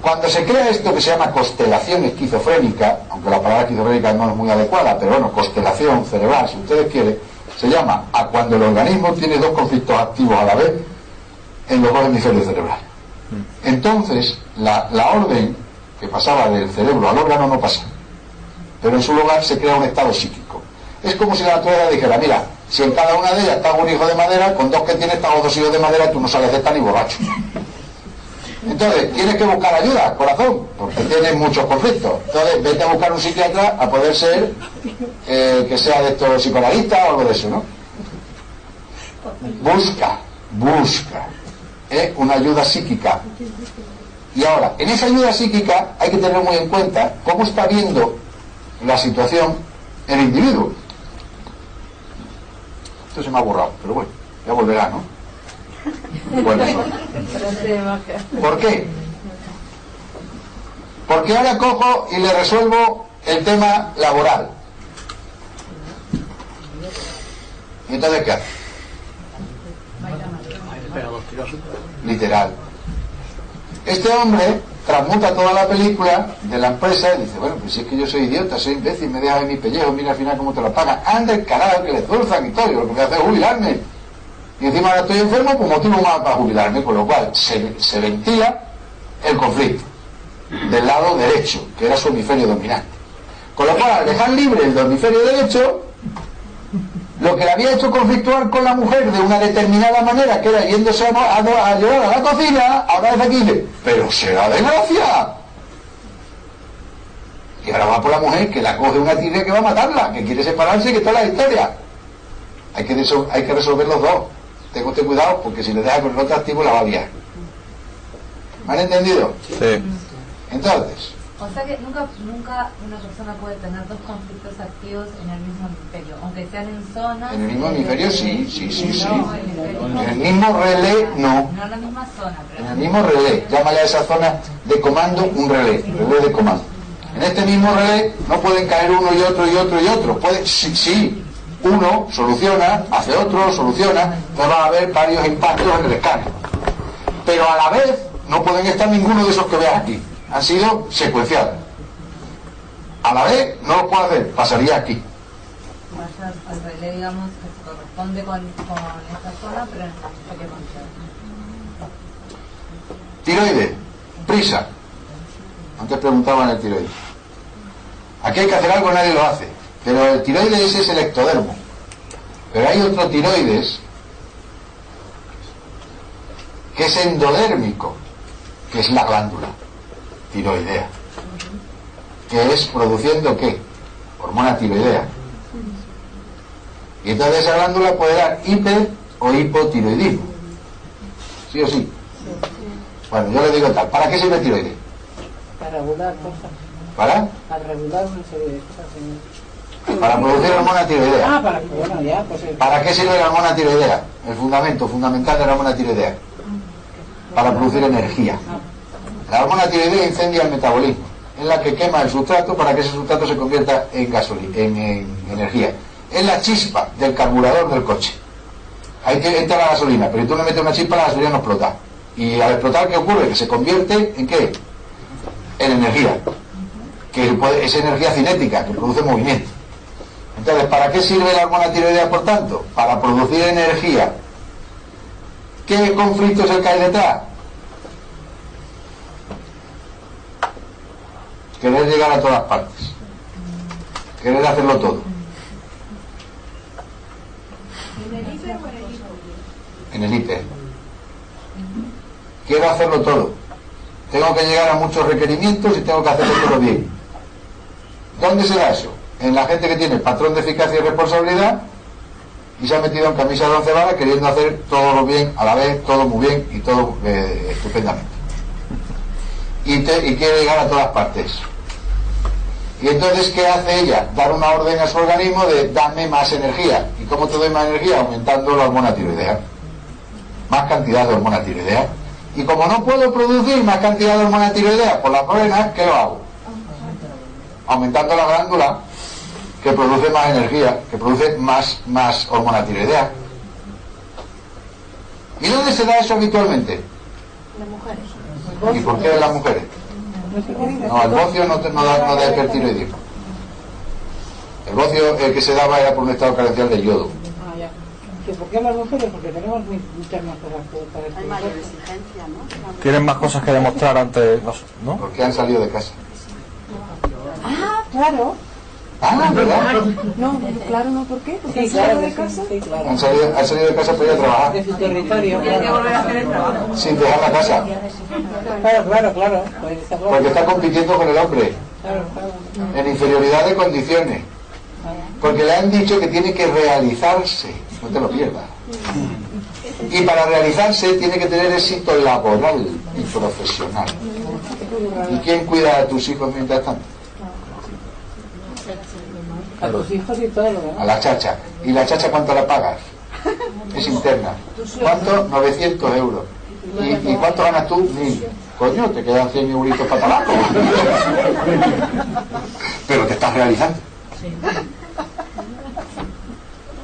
Cuando se crea esto que se llama constelación esquizofrénica, aunque la palabra esquizofrénica no es muy adecuada, pero bueno, constelación cerebral, si ustedes quieren, se llama a cuando el organismo tiene 2 conflictos activos a la vez en los 2 hemisferios cerebrales. Entonces, la orden que pasaba del cerebro al órgano no pasa, pero en su lugar se crea un estado psíquico. Es como si la naturaleza dijera, mira, si en cada una de ellas está un hijo de madera, con 2 que tienes están 2 hijos de madera, tú no sales de esta ni borracho. Entonces, tienes que buscar ayuda, corazón, porque tienes muchos conflictos. Entonces, vete a buscar un psiquiatra a poder ser, que sea de estos psicoanalistas o algo de eso, ¿no? Busca una ayuda psíquica. Y ahora, en esa ayuda psíquica hay que tener muy en cuenta cómo está viendo la situación el individuo. Esto se me ha borrado, pero bueno, ya volverá, ¿no? Bueno, ¿por qué? Porque ahora cojo y le resuelvo el tema laboral. ¿Y entonces qué hace? Literal. Este hombre transmuta toda la película de la empresa y dice, bueno, pues si es que yo soy idiota, soy imbécil, me dejas en mi pellejo, mira al final cómo te lo pagan, anda el carajo que le zurfan y todo, yo lo que voy a hacer es jubilarme. Y encima ahora estoy enfermo, pues motivo más para jubilarme, con lo cual se ventila el conflicto del lado derecho, que era su hemisferio dominante. Con lo cual, al dejar libre el hemisferio derecho, lo que le había hecho conflictuar con la mujer de una determinada manera, que era yéndose a llorar a la cocina, ahora desde aquí dice, pero será de gracia. Y ahora va por la mujer que la coge una tirria que va a matarla, que quiere separarse y que toda la historia. Hay que resolver los dos. Tenga usted cuidado porque si le deja con el otro activo la va a liar. ¿Me han entendido? Sí. Entonces, O sea que nunca una persona puede tener 2 conflictos activos en el mismo hemisferio, aunque sean en zona. en el mismo hemisferio sí. No, En el mismo relé no. no en la misma zona, pero En el mismo relé, llámale a esa zona de comando un relé de comando. En este mismo relé no pueden caer uno y otro y otro y otro. Sí, uno soluciona, hace otro, soluciona, entonces va a haber varios impactos en el escáner. Pero a la vez no pueden estar ninguno de esos que veas aquí. Han sido secuenciados. A la vez no lo puede hacer, pasaría aquí. vaya al relé, digamos, que se corresponde con esta zona, pero en el hemisferio contrario. Tiroides, prisa. Antes preguntaban el tiroides. Aquí hay que hacer algo, nadie lo hace. Pero el tiroides ese es el ectodermo. Pero hay otro tiroides que es endodérmico, que es la glándula tiroidea, que es produciendo ¿qué? Hormona tiroidea. Y entonces esa glándula puede dar hiper o hipotiroidismo. ¿Sí o sí? Bueno, yo le digo tal. ¿Para qué sirve el tiroides? Para regular cosas. ¿Para? Para regular una serie de cosas. Para producir hormona tiroidea. Ah, para que, bueno, ya, pues... ¿Para qué sirve la hormona tiroidea? El fundamento fundamental de la hormona tiroidea. Para producir energía. La hormona tiroidea incendia el metabolismo. Es la que quema el sustrato para que ese sustrato se convierta en gasolina, en energía. es la chispa del carburador del coche. Ahí que entra la gasolina, pero si tú le metes una chispa, la gasolina no explota. Y al explotar, ¿qué ocurre? Que se convierte ¿en qué? En energía. Es energía cinética, que produce movimiento. Entonces, ¿para qué sirve la hormona tiroidea, por tanto? Para producir energía. ¿Qué conflicto es el que hay detrás? Querer llegar a todas partes. Querer hacerlo todo. En el hiper. Quiero hacerlo todo. Tengo que llegar a muchos requerimientos y tengo que hacerlo todo bien. ¿Dónde se da eso? En la gente que tiene el patrón de eficacia y responsabilidad y se ha metido en camisa de 11 varas queriendo hacer todo lo bien, a la vez, todo muy bien y todo estupendamente. Y quiere llegar a todas partes. Y entonces, ¿qué hace ella? Dar una orden a su organismo de dame más energía. ¿Y cómo te doy más energía? Aumentando la hormona tiroidea. Más cantidad de hormona tiroidea. Y como no puedo producir más cantidad de hormona tiroidea por las venas, ¿qué lo hago? Aumentando la glándula que produce más energía, que produce más hormona tiroidea. ¿Y dónde se da eso habitualmente? Las mujeres. ¿Y por qué en las mujeres? No, el bocio no da hipertiroidismo. El bocio, el que se daba era por un estado carencial de yodo. Ah, ya. ¿Por qué las mujeres? Porque tenemos muchas más cosas para esto. Hay mayor exigencia, ¿no? Tienen más cosas que demostrar ante ¿no? Porque han salido de casa. Ah, claro. Ah, ¿verdad? No, claro, no, ¿por qué? Porque Sí, han claro, salido de que casa. sí, claro. Han salido de casa para ir a trabajar. De su territorio. Tiene que volver a hacer el trabajo. Sin dejar la casa. Claro. Pues está claro. Porque está compitiendo con el hombre. Claro. En inferioridad de condiciones. Porque le han dicho que tiene que realizarse. No te lo pierdas. Y para realizarse tiene que tener éxito laboral y profesional. ¿Y quién cuida a tus hijos mientras tanto? A tus hijos y todo, ¿verdad? A la chacha. ¿Y la chacha cuánto la pagas? Es interna. ¿Cuánto? 900 euros. ¿Y cuánto ganas tú? 1000. Coño, te quedan 100 euritos para tabaco. Pero te estás realizando.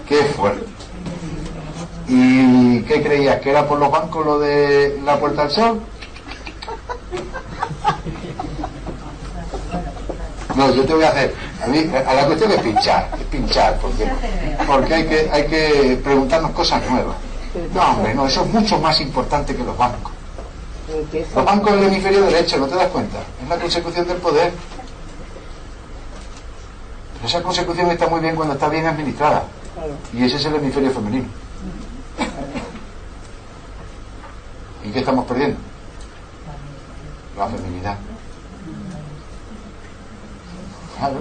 Qué fuerte. ¿Y qué creías? ¿Que era por los bancos lo de la Puerta del Sol? No, yo te voy a hacer. A mí, a la cuestión es pinchar, porque hay que preguntarnos cosas nuevas. No, hombre, no, eso es mucho más importante que los bancos. Los bancos del hemisferio derecho, ¿no te das cuenta? Es la consecución del poder. Pero esa consecución está muy bien cuando está bien administrada. Y ese es el hemisferio femenino. ¿Y qué estamos perdiendo? La feminidad. Claro.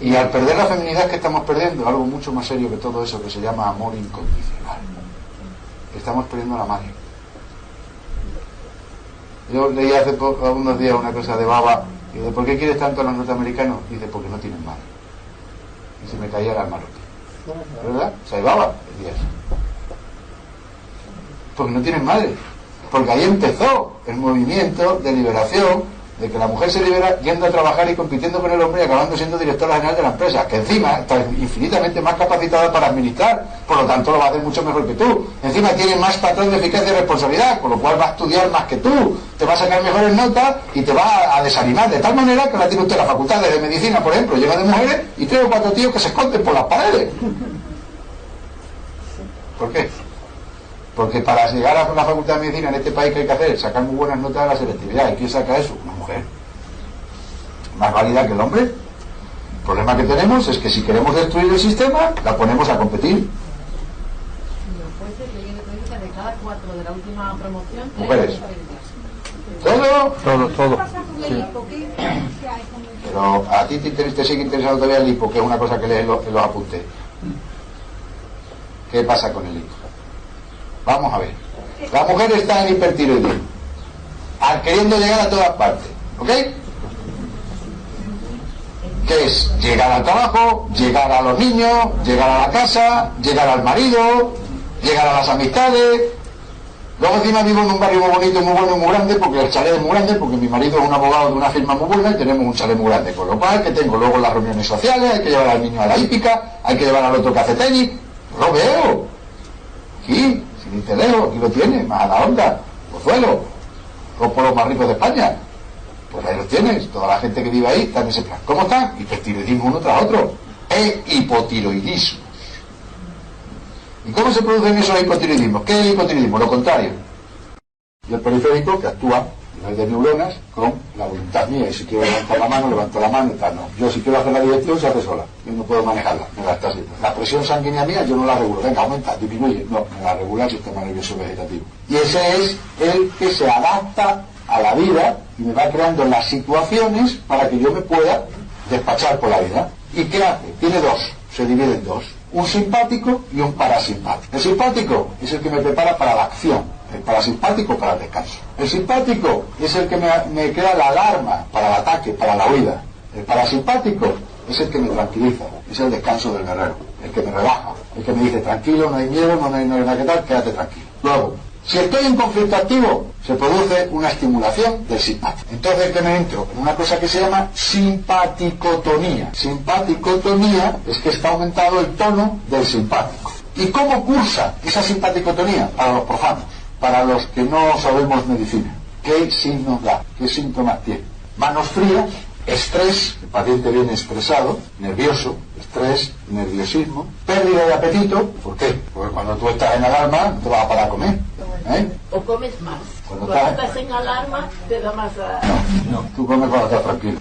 Y al perder la feminidad, ¿qué estamos perdiendo? Algo mucho más serio que todo eso, que se llama amor incondicional. Estamos perdiendo la madre. Yo leí hace unos días una cosa de Baba, y de ¿por qué quieres tanto a los norteamericanos? Dice, porque no tienen madre. Y se me caía el alma. ¿Verdad? O sea, Baba decía eso. Porque no tienen madre. Porque ahí empezó el movimiento de liberación, de que la mujer se libera yendo a trabajar y compitiendo con el hombre y acabando siendo directora general de la empresa, que encima está infinitamente más capacitada para administrar, por lo tanto lo va a hacer mucho mejor que tú. Encima tiene más patrón de eficacia y responsabilidad, con lo cual va a estudiar más que tú, te va a sacar mejores notas y te va a desanimar, de tal manera que ahora tiene usted la facultad de medicina, por ejemplo, llena de mujeres y 3 o 4 tíos que se esconden por las paredes. ¿Por qué? Porque para llegar a la facultad de medicina en este país, ¿qué hay que hacer? Sacar muy buenas notas de la selectividad. ¿Y quién saca eso? Una mujer. Más válida que el hombre. El problema que tenemos es que si queremos destruir el sistema, la ponemos a competir. De cada 4 de la última promoción, Mujeres. ¿Todo? Sí. Pero a ti te sigue interesando todavía el hipo, que es una cosa que lees en los apuntes. ¿Qué pasa con el hipo? Vamos a ver. La mujer está en hipertiroidismo, queriendo llegar a todas partes, ¿ok? Que es llegar al trabajo, llegar a los niños, llegar a la casa, llegar al marido, llegar a las amistades. Luego encima vivo en un barrio muy bonito, muy bueno, muy grande, porque el chalet es muy grande, porque mi marido es un abogado de una firma muy buena y tenemos un chalet muy grande. Con lo cual, que tengo luego las reuniones sociales, hay que llevar al niño a la hípica, hay que llevar al otro que hace tenis. Lo veo. Aquí, sin interés, aquí lo tiene, más a la onda, Pozuelo, los pueblos más ricos de España. Pues ahí los tienes, toda la gente que vive ahí está en ese plan. ¿Cómo están? Hipertiroidismo uno tras otro. E hipotiroidismo. ¿Y cómo se producen esos hipotiroidismos? ¿Qué es el hipotiroidismo? Lo contrario. Y el periférico que actúa a nivel de neuronas con la voluntad mía. Y si quiero levantar la mano, levanto la mano y tal. No. Yo si quiero hacer la digestión, se hace sola. Yo no puedo manejarla, me la está haciendo. La presión sanguínea mía yo no la regulo. Venga, aumenta, disminuye. No, me la regula el sistema nervioso vegetativo. Y ese es el que se adapta a la vida y me va creando las situaciones para que yo me pueda despachar por la vida. ¿Y qué hace? Tiene dos, se divide en dos. Un simpático y un parasimpático. El simpático es el que me prepara para la acción, el parasimpático para el descanso. El simpático es el que me crea la alarma para el ataque, para la huida. El parasimpático es el que me tranquiliza, es el descanso del guerrero, el que me relaja, el que me dice tranquilo, no hay miedo, no hay nada que tal, quédate tranquilo. Luego, si estoy en conflicto activo, se produce una estimulación del simpático. Entonces que me entro en una cosa que se llama simpaticotonía. Simpaticotonía es que está aumentado el tono del simpático. ¿Y cómo cursa esa simpaticotonía? Para los profanos, para los que no sabemos medicina. ¿Qué signos da? ¿Qué síntomas tiene? Manos frías, estrés, el paciente viene estresado, nervioso, estrés, nerviosismo, pérdida de apetito. ¿Por qué? Porque cuando tú estás en alarma no te vas a parar a comer. O comes más. Cuando estás en alarma te da más No, tú comes cuando estás tranquilo.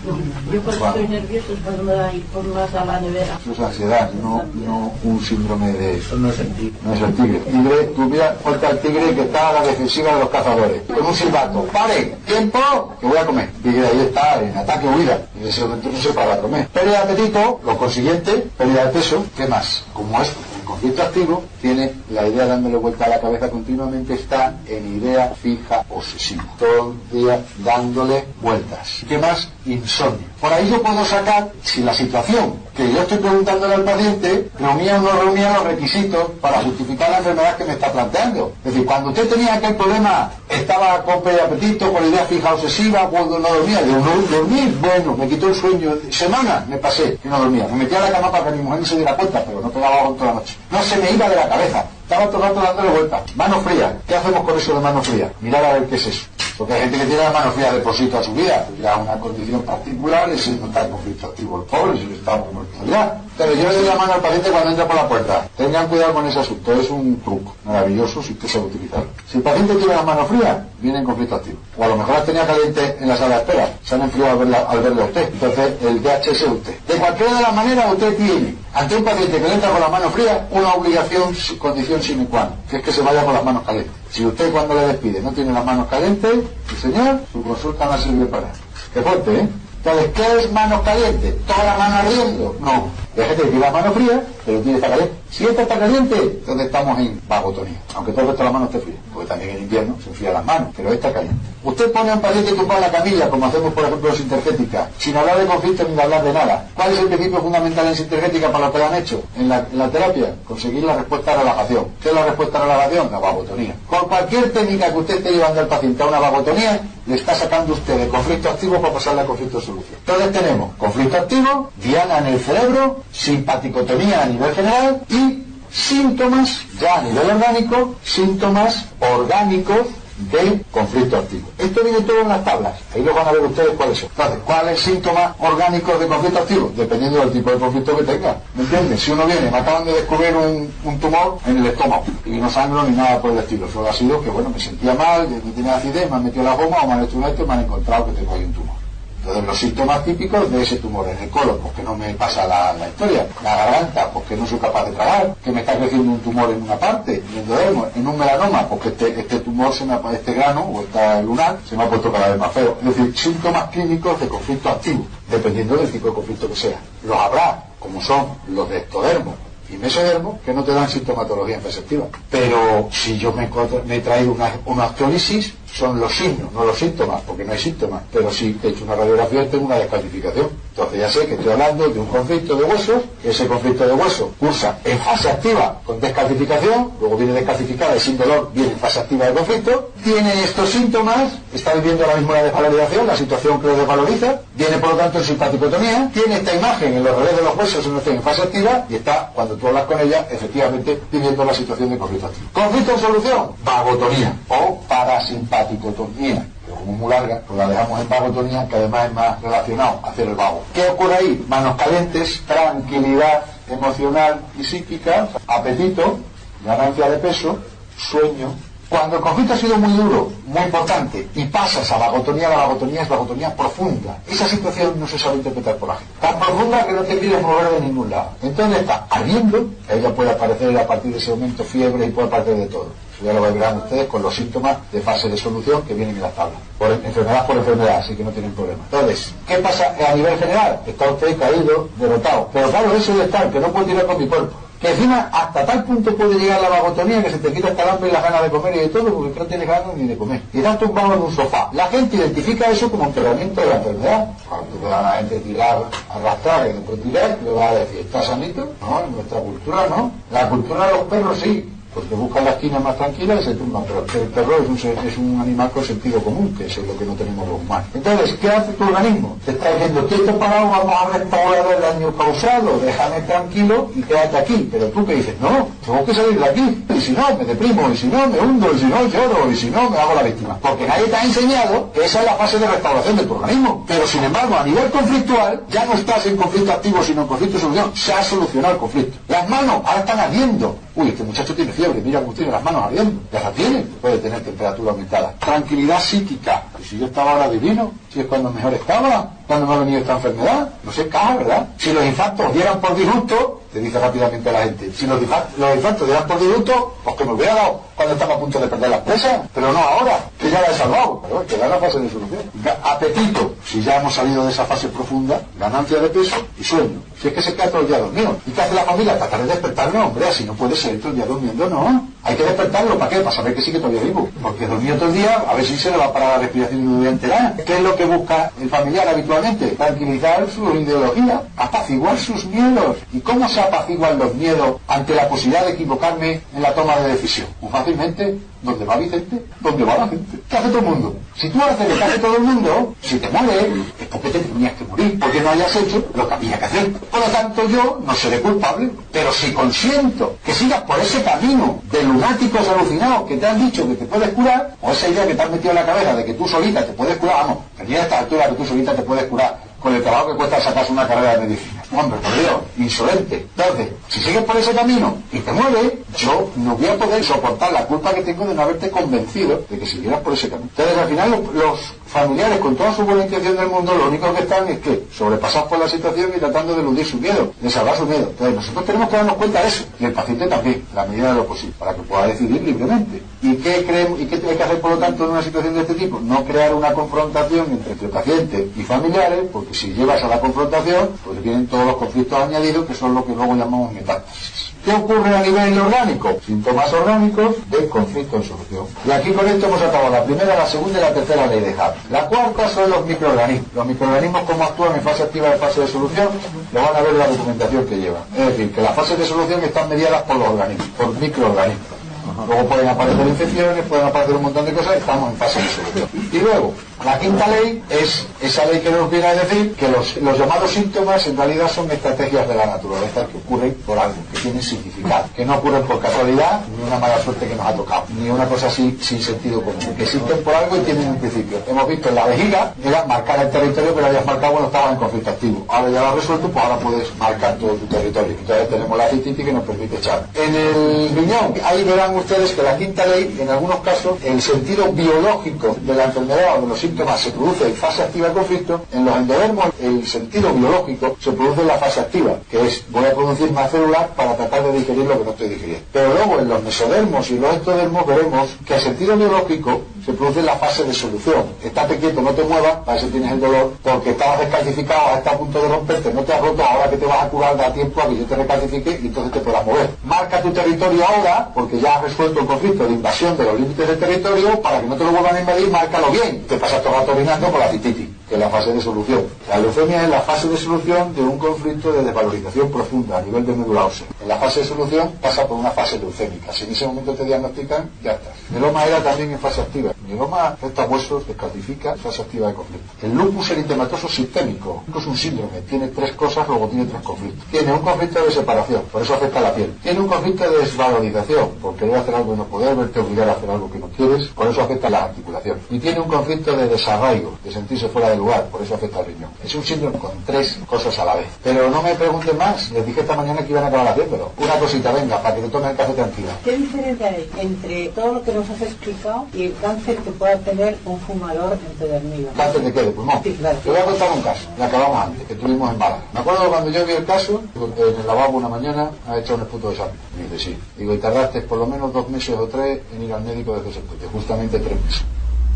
Yo cuando estoy nervioso es cuando me da ir por más a la nevera. Eso es ansiedad, no un síndrome de... Eso no es el tigre. No es el tigre. Tigre, tú mira, falta el tigre que está a la defensiva de los cazadores. Con un silbato. ¡Pare! ¡Tiempo! Que voy a comer. Tigre ahí está, en ataque o huida. Y en ese momento no se para a comer. Pérdida de apetito, lo consiguiente, pérdida de peso. ¿Qué más? Como esto. El conflicto activo tiene la idea dándole vuelta a la cabeza continuamente, está en idea fija obsesiva. Todo el día dándole vueltas. ¿Qué más? Insomnio. Por ahí yo puedo sacar si la situación que yo estoy preguntándole al paciente reunía o no reunía los requisitos para justificar la enfermedad que me está planteando. Es decir, cuando usted tenía aquel problema, estaba con pérdida de apetito, con idea fija obsesiva, cuando no dormía, yo no dormí, bueno, me quitó el sueño, semanas me pasé que no dormía, me metía a la cama para que mi mujer no se diera cuenta, pero no pegaba con toda la noche. No se me iba de la cabeza, estaba todo el rato dándole vueltas. Mano fría, ¿qué hacemos con eso de mano fría? Mirar a ver qué es eso. Porque hay gente que tiene la mano fría de por sí toda su vida, ya una condición particular, ese no está en conflicto activo el pobre, si está muerto ya. Pero yo le doy la mano al paciente cuando entra por la puerta. Tengan cuidado con ese asunto, es un truco maravilloso si usted sabe utilizarlo. Si el paciente tiene la mano fría, viene en conflicto activo. O a lo mejor las tenía caliente en la sala de espera, se han enfriado al verle a usted. Entonces el DHS es usted. De cualquiera de las maneras usted tiene, ante un paciente que le entra con la mano fría, una obligación, condición sine qua non, que es que se vaya con las manos calientes. Si usted cuando le despide no tiene las manos calientes, sí señor, su consulta no sirve para nada. Qué fuerte, ¿eh? Entonces, ¿qué es manos calientes? ¿Toda la mano ardiendo? No. Hay gente que tiene la mano fría, pero tiene que estar caliente. Si esta está caliente, entonces estamos en vagotonía. Aunque todo el resto de la mano esté fría. Porque también en invierno se enfrían las manos, pero esta caliente. Usted pone a un paciente tumbado en la camilla, como hacemos por ejemplo en Sintergética, sin hablar de conflicto ni de hablar de nada. ¿Cuál es el principio fundamental en Sintergética para lo que le han hecho? En la terapia, conseguir la respuesta a relajación. ¿Qué es la respuesta a relajación? La vagotonía. Con cualquier técnica que usted esté llevando al paciente a una vagotonía, le está sacando usted el conflicto activo para pasarle al conflicto de solución. Entonces tenemos conflicto activo, diana en el cerebro, simpaticotonía a nivel general y síntomas ya a nivel orgánico, síntomas orgánicos de conflicto activo. Esto viene todo en las tablas, ahí lo van a ver ustedes cuáles son. Entonces, ¿cuáles síntomas orgánicos de conflicto activo? Dependiendo del tipo de conflicto que tenga. ¿Me entiendes? Si uno viene, me acaban de descubrir un tumor en el estómago y no sangro ni nada por el estilo, solo ha sido que bueno, me sentía mal, me tenía acidez, me han metido la goma o me han hecho esto y me han encontrado que tengo ahí un tumor. Entonces los síntomas típicos de ese tumor en el colon, pues que no me pasa la historia, la garganta, pues que no soy capaz de tragar, que me está creciendo un tumor en una parte, en el endodermo, en un melanoma, porque este tumor, este grano o esta lunar, se me ha puesto cada vez más feo. Es decir, síntomas clínicos de conflicto activo, dependiendo del tipo de conflicto que sea. Los habrá, como son los de ectodermo y mesodermo, que no te dan sintomatología imperceptiva. Pero si yo me he traído una osteolisis, son los signos, no los síntomas, porque no hay síntomas, pero si he hecho una radiografía tengo una descalcificación. Entonces ya sé que estoy hablando de un conflicto de huesos, que ese conflicto de hueso cursa en fase activa con descalcificación, luego viene descalcificada y sin dolor viene en fase activa de conflicto, tiene estos síntomas, está viviendo ahora mismo la desvalorización, la situación que lo desvaloriza, viene por lo tanto en simpaticotonía, tiene esta imagen en los relés de los huesos en fase activa y está, cuando tú hablas con ella, efectivamente viviendo la situación de conflicto activo. Conflicto en solución, vagotonía o parasimpaticotonía, que como es muy larga, pues la dejamos en vagotonía, que además es más relacionado a hacer el vago. ¿Qué ocurre ahí? Manos calientes, tranquilidad emocional y psíquica, apetito, ganancia de peso, sueño. Cuando el conflicto ha sido muy duro, muy importante, y pasas a vagotonía, la vagotonía es vagotonía profunda. Esa situación no se sabe interpretar por la gente. Tan profunda que no te quieres mover de ningún lado. Entonces está ardiendo, que ella puede aparecer a partir de ese momento fiebre y puede aparecer de todo. Eso ya lo verán ustedes con los síntomas de fase de solución que vienen en las tablas. Por enfermedad, así que no tienen problema. Entonces, ¿qué pasa a nivel general? Está usted caído, derrotado. Pero claro, eso de estar, que no puedo tirar con mi cuerpo. Que encima hasta tal punto puede llegar la vagotonía que se te quita hasta el hambre y las ganas de comer y de todo, porque no tienes ganas ni de comer. Y estás tumbado en un sofá. La gente identifica eso como empeoramiento de la enfermedad. Cuando te da la gente tirar, arrastrar, y después tirar, le va a decir, ¿estás sanito? No, en nuestra cultura no. La cultura de los perros sí. Porque buscan la esquina más tranquila y se tumban, pero el perro es un animal con sentido común, que eso es lo que no tenemos los humanos. Entonces, ¿qué hace tu organismo? Te está diciendo, quieto parado, vamos a restaurar el daño causado, déjame tranquilo y quédate aquí. Pero tú que dices, no, tengo que salir de aquí, y si no, me deprimo, y si no, me hundo, y si no, lloro, y si no, me hago la víctima. Porque nadie te ha enseñado que esa es la fase de restauración de tu organismo. Pero sin embargo, a nivel conflictual, ya no estás en conflicto activo, sino en conflicto de solución. Se ha solucionado el conflicto. Las manos ahora están ardiendo. Uy, este muchacho tiene fiebre, mira cómo tiene las manos ardiendo. Ya la tiene, puede tener temperatura aumentada. Tranquilidad psíquica. Y si yo estaba ahora divino, si es cuando mejor estaba, cuando me ha venido esta enfermedad, no se caja, ¿verdad? Si los infartos dieran por disgusto, te dice rápidamente la gente, si los infartos dieran por disgusto, pues que me hubiera dado cuando estaba a punto de perder las presas, pero no ahora, que ya la he salvado, pero que da la fase de solución. Apetito, si ya hemos salido de esa fase profunda, ganancia de peso y sueño. Si es que se queda todo el día dormido. ¿Y qué hace la familia? Tratar de despertarlo, hombre, así no puede ser todo el día durmiendo, no. Hay que despertarlo, ¿para qué? Para saber que sigue todavía vivo. Porque dormido todo el día, a ver si se le va a parar la respiración y no voy a enterar. ¿Qué es lo que busca el familiar habitualmente? Tranquilizar su ideología, apaciguar sus miedos. ¿Y cómo se apaciguan los miedos ante la posibilidad de equivocarme en la toma de decisión? Muy fácilmente, ¿dónde va Vicente? ¿Dónde va la gente? ¿Qué hace todo el mundo? Si tú haces lo que hace todo el mundo, si te mueres, es porque te tenías que morir, porque no hayas hecho lo que había que hacer. Por lo tanto, yo no seré culpable, pero si consiento que sigas por ese camino de lunáticos alucinados que te han dicho que te puedes curar, o esa idea que te has metido en la cabeza de que tú solita te puedes curar, vamos, que a esta altura que tú solita te puedes curar con el trabajo que cuesta sacarse una carrera de medicina. Hombre, por Dios, insolente. Entonces, si sigues por ese camino y te mueres, yo no voy a poder soportar la culpa que tengo de no haberte convencido de que siguieras por ese camino. Entonces, al final, los familiares, con toda su buena intención del mundo, lo único que están es que sobrepasados por la situación y tratando de eludir su miedo, de salvar su miedo. Entonces, nosotros tenemos que darnos cuenta de eso. Y el paciente también, en la medida de lo posible, para que pueda decidir libremente. ¿Y qué creemos, y qué tiene que hacer, por lo tanto, en una situación de este tipo? No crear una confrontación entre pacientes y familiares, porque si llevas a la confrontación, pues vienen todos los conflictos añadidos, que son lo que luego llamamos metástasis. ¿Qué ocurre a nivel orgánico? Síntomas orgánicos de conflicto en solución. Y aquí con esto hemos acabado la primera, la segunda y la tercera ley de Hub. La cuarta son los microorganismos. Los microorganismos, cómo actúan en fase activa y en fase de solución, lo van a ver en la documentación que llevan. Es decir, que las fases de solución están mediadas por los organismos, por microorganismos. Luego pueden aparecer infecciones, pueden aparecer un montón de cosas, estamos en fase de solución. Y luego, la quinta ley es esa ley que nos viene a decir que los llamados síntomas en realidad son estrategias de la naturaleza que ocurren por algo, que tienen significado, que no ocurren por casualidad, ni una mala suerte que nos ha tocado, ni una cosa así sin sentido común, que existen por algo y tienen un principio. Hemos visto en la vejiga, era marcar el territorio que lo habías marcado cuando estabas en conflicto activo. Ahora ya lo has resuelto, pues ahora puedes marcar todo tu territorio. Entonces tenemos la cititis que nos permite echar. En el riñón, ahí verán ustedes que la quinta ley, en algunos casos, el sentido biológico de la enfermedad o de los síntomas se produce en fase activa de conflicto. En los endodermos, el sentido biológico se produce en la fase activa, que es, voy a producir más células para tratar de digerir lo que no estoy digiriendo. Pero luego en los mesodermos y los ectodermos veremos que el sentido biológico se produce en la fase de solución. Estate quieto, no te muevas, para eso tienes el dolor, porque estabas descalcificado, hasta a punto de romperte, no te has roto, ahora que te vas a curar da tiempo a que yo te recalcifique y entonces te puedas mover. Marca tu territorio ahora, porque ya has resuelto el conflicto de invasión de los límites del territorio, para que no te lo vuelvan a invadir, márcalo bien. Te pasas todo el rato orinando por la cititis, que es la fase de solución. La leucemia es la fase de solución de un conflicto de desvalorización profunda a nivel de médula ósea. En la fase de solución pasa por una fase leucémica. Si en ese momento te diagnostican, ya estás. Mieloma era también en fase activa. Mieloma afecta huesos, descalcifica, fase activa de conflicto. El lupus eritematoso sistémico es un síndrome. Tiene 3 cosas, luego tiene 3 conflictos. Tiene un conflicto de separación, por eso afecta a la piel. Tiene un conflicto de desvalorización, por querer hacer algo y no poder, verte obligar a hacer algo que no quieres, por eso afecta a la articulación. Y tiene un conflicto de desarraigo, de sentirse fuera de lugar, por eso afecta al riñón. Es un síndrome con 3 cosas a la vez. Pero no me pregunten más, les dije esta mañana que iban a acabar haciéndolo. Una cosita, venga, para que te tomen el café tranquila. ¿Qué diferencia hay entre todo lo que nos has explicado y el cáncer que pueda tener un fumador empedernido? ¿Cáncer de qué? ¿De pulmón? Sí, claro. Te voy a contar un caso, lo acabamos antes, que tuvimos en Málaga. Me acuerdo cuando yo vi el caso, en el lavabo una mañana, ha hecho un esputo de sangre. Me dice, sí. Digo, y tardaste por lo menos 2 meses o 3 en ir al médico desde ese esputo. Justamente 3 meses.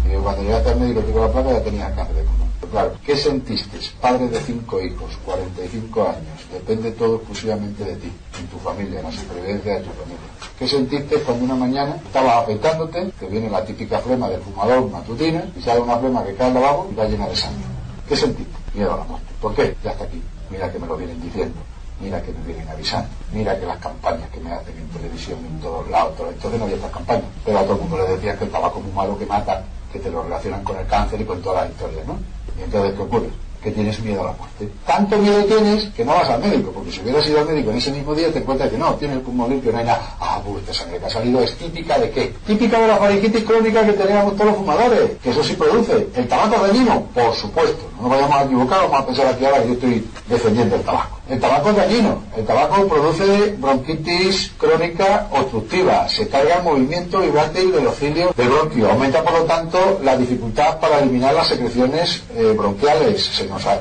Digo, cuando llegaste al médico, digo la placa, ya tenías cáncer de pulmón. Claro, ¿qué sentiste? Padre de 5 hijos, 45 años, depende todo exclusivamente de ti, en tu familia, en la supervivencia de tu familia. ¿Qué sentiste cuando una mañana estabas afeitándote, que viene la típica flema del fumador matutina, y sale una flema que cae al lavabo y va llena de sangre? ¿Qué sentiste? Miedo a la muerte. ¿Por qué? Ya está aquí. Mira que me lo vienen diciendo. Mira que me vienen avisando. Mira que las campañas que me hacen en televisión, en todos lados, entonces no había estas campañas. Pero a todo el mundo le decían que el tabaco es muy malo, que mata, que te lo relacionan con el cáncer y con todas las historias, ¿no? Y entonces, ¿qué ocurre? Que tienes miedo a la muerte. Tanto miedo tienes que no vas al médico, porque si hubieras ido al médico en ese mismo día te encuentras que no, tienes el pulmón limpio, no hay nada. Ah, pues esta sangre que ha salido es típica de qué? Típica de la faringitis crónica que teníamos todos los fumadores, que eso sí produce. ¿El tabaco es dañino? Por supuesto. No nos vayamos a equivocar, vamos a pensar aquí ahora que yo estoy defendiendo el tabaco. El tabaco es dañino. El tabaco produce bronquitis crónica obstructiva. Se carga el movimiento vibrátil de los cilios del bronquio. Aumenta, por lo tanto, la dificultad para eliminar las secreciones bronquiales.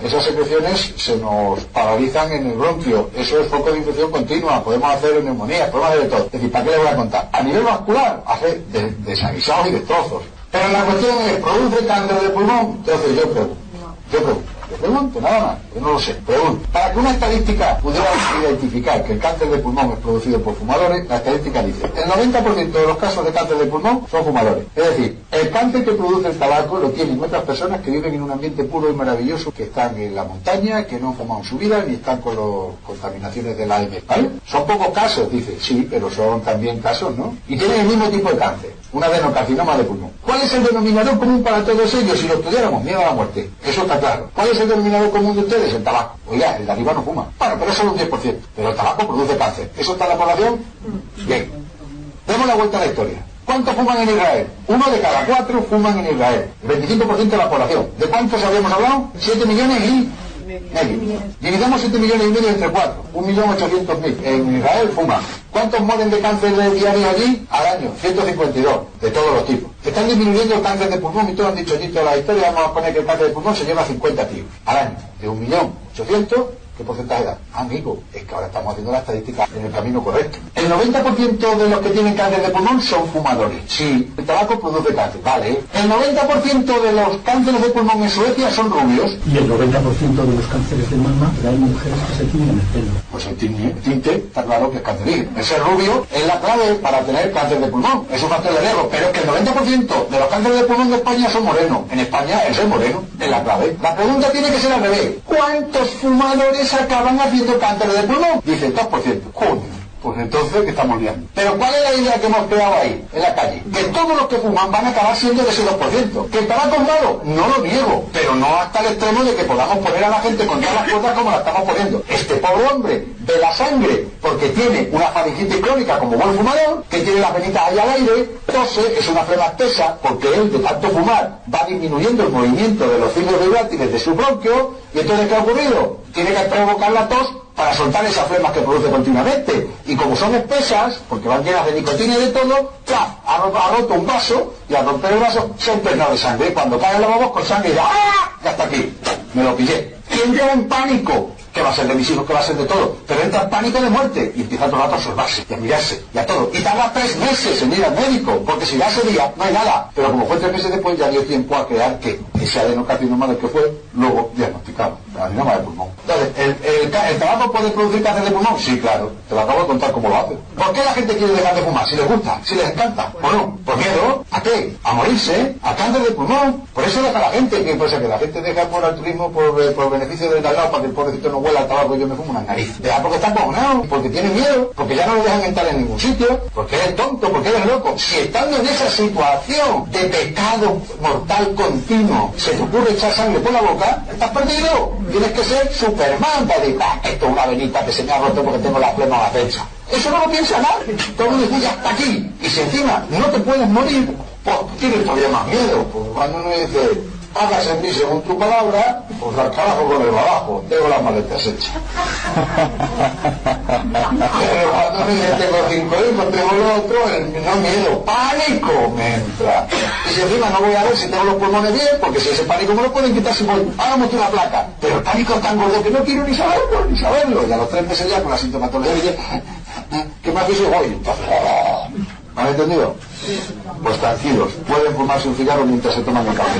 Esas secreciones se nos paralizan en el bronquio. Eso es foco de infección continua. Podemos hacer neumonía, podemos hacer de todo. Es decir, ¿para qué le voy a contar? A nivel vascular, hace desaguisados y destrozos. Pero la cuestión es, ¿produce cáncer de pulmón? Entonces yo pregunto, nada más, yo no lo sé, pregunto. Para que una estadística pudiera identificar que el cáncer de pulmón es producido por fumadores, la estadística dice, el 90% de los casos de cáncer de pulmón son fumadores. Es decir, el cáncer que produce el tabaco lo tienen otras personas que viven en un ambiente puro y maravilloso, que están en la montaña, que no han fumado en su vida, ni están con las contaminaciones del AM, ¿vale? Son pocos casos, dice, sí, pero son también casos, ¿no? Y tienen el mismo tipo de cáncer, un adenocarcinoma de pulmón. ¿Cuál es el denominador común para todos ellos si lo estudiáramos? Miedo a la muerte. Eso está claro. ¿Cuál es el denominador común de ustedes? El tabaco. Oiga, el de arriba no fuma. Bueno, pero es solo un 10%. Pero el tabaco produce cáncer. ¿Eso está en la población? Bien. Demos la vuelta a la historia. ¿Cuántos fuman en Israel? 1 de cada 4 fuman en Israel. El 25% de la población. ¿De cuántos habíamos hablado? 7 millones y medio. Dividamos 7 millones y medio entre 4. 1.800.000. En Israel fuman. ¿Cuántos mueren de cáncer de diario allí? Al año. 152. De todos los tipos. Están disminuyendo el cáncer de pulmón y todos han dicho allí toda la historia. Vamos a poner que el cáncer de pulmón se lleva 50 tíos al año. De 1.800.000. ¿Qué porcentaje da? Amigo, es que ahora estamos haciendo la estadística en el camino correcto. El 90% de los que tienen cáncer de pulmón son fumadores. Sí, el tabaco produce cáncer, vale. El 90% de los cánceres de pulmón en Suecia son rubios. Y el 90% de los cánceres de mama, hay mujeres que se tiñen el pelo. Pues el tinte está claro que es cancerígeno. Ese rubio es la clave para tener cáncer de pulmón. Es un factor de riesgo. Pero es que el 90% de los cánceres de pulmón de España son morenos. En España el ser moreno es la clave. La pregunta tiene que ser al revés. ¿Cuántos fumadores acaban haciendo cáncer de pulmón? Dice el 2%. Coño. Pues entonces, ¿qué estamos liando? Pero ¿cuál es la idea que hemos creado ahí, en la calle? Que todos los que fuman van a acabar siendo de ese 2%. ¿Que el tabaco es malo? No lo niego, pero no hasta el extremo de que podamos poner a la gente con todas las cosas como la estamos poniendo. Este pobre hombre ve la sangre porque tiene una faringitis crónica como buen fumador, que tiene las venitas ahí al aire, tose, es una flema espesa, porque él de tanto fumar va disminuyendo el movimiento de los cilios vibrátiles de su bronquio, y entonces ¿qué ha ocurrido? Tiene que provocar la tos para soltar esas flemas que produce continuamente. Y como son espesas, porque van llenas de nicotina y de todo, ¡plaf! Ha roto un vaso, y al romper el vaso se ha impregnado de sangre. Y cuando cae el lavabo con sangre, ¡ah! Ya está aquí, me lo pillé. Y entra en pánico. ¿Qué va a ser de mis hijos? ¿Qué va a ser de todo? Pero entra en pánico de muerte y empieza todo el rato a observarse y a mirarse y a todo. Y tarda 3 meses en ir al médico, porque si da ese día no hay nada. Pero como fue 3 meses después, ya dio tiempo a crear que ese adenocarcinoma del que fue luego diagnosticado, adenoma de pulmón. Entonces, ¿el tabaco puede producir cáncer de pulmón? Sí, claro. Te lo acabo de contar cómo lo hace. ¿Por qué la gente quiere dejar de fumar? Si les gusta, si les encanta, ¿o no? ¿Por miedo? ¿A qué? A morirse, a cáncer de pulmón. Por eso deja la gente, que la gente deja por altruismo, por beneficio del al lado, para que el pobrecito no huela al tabaco y yo me fumo una nariz. Deja porque está acojonado, porque tiene miedo, porque ya no le dejan entrar en ningún sitio, porque eres tonto, porque eres loco. Si estando en esa situación de pecado mortal continuo se te ocurre echar sangre por la boca, estás perdido. Tienes que ser Superman para decir, esto es una venita que se me ha roto porque tengo la flema a la fecha. Eso no lo piensa nadie. Todo el mundo dice, hasta aquí. Y si encima no te puedes morir, pues tienes todavía más miedo. Pues cuando uno dice, hagas en mí según tu palabra, pues al carajo con el balajo, tengo las maletas hechas. Pero cuando uno dice, tengo 5 hijos, tengo lo otro, no miedo, pánico me entra. Y si encima no voy a ver si tengo los pulmones bien, porque si ese pánico me lo pueden quitar si voy, hagamos una placa. Pero el pánico es tan gordo que no quiero ni saberlo, ni saberlo. Y a los 3 meses ya con la sintomatología dije, ¿qué más hizo hoy? Entonces, ¿me han entendido? Pues tranquilos, pueden fumarse un cigarro mientras se toman el café.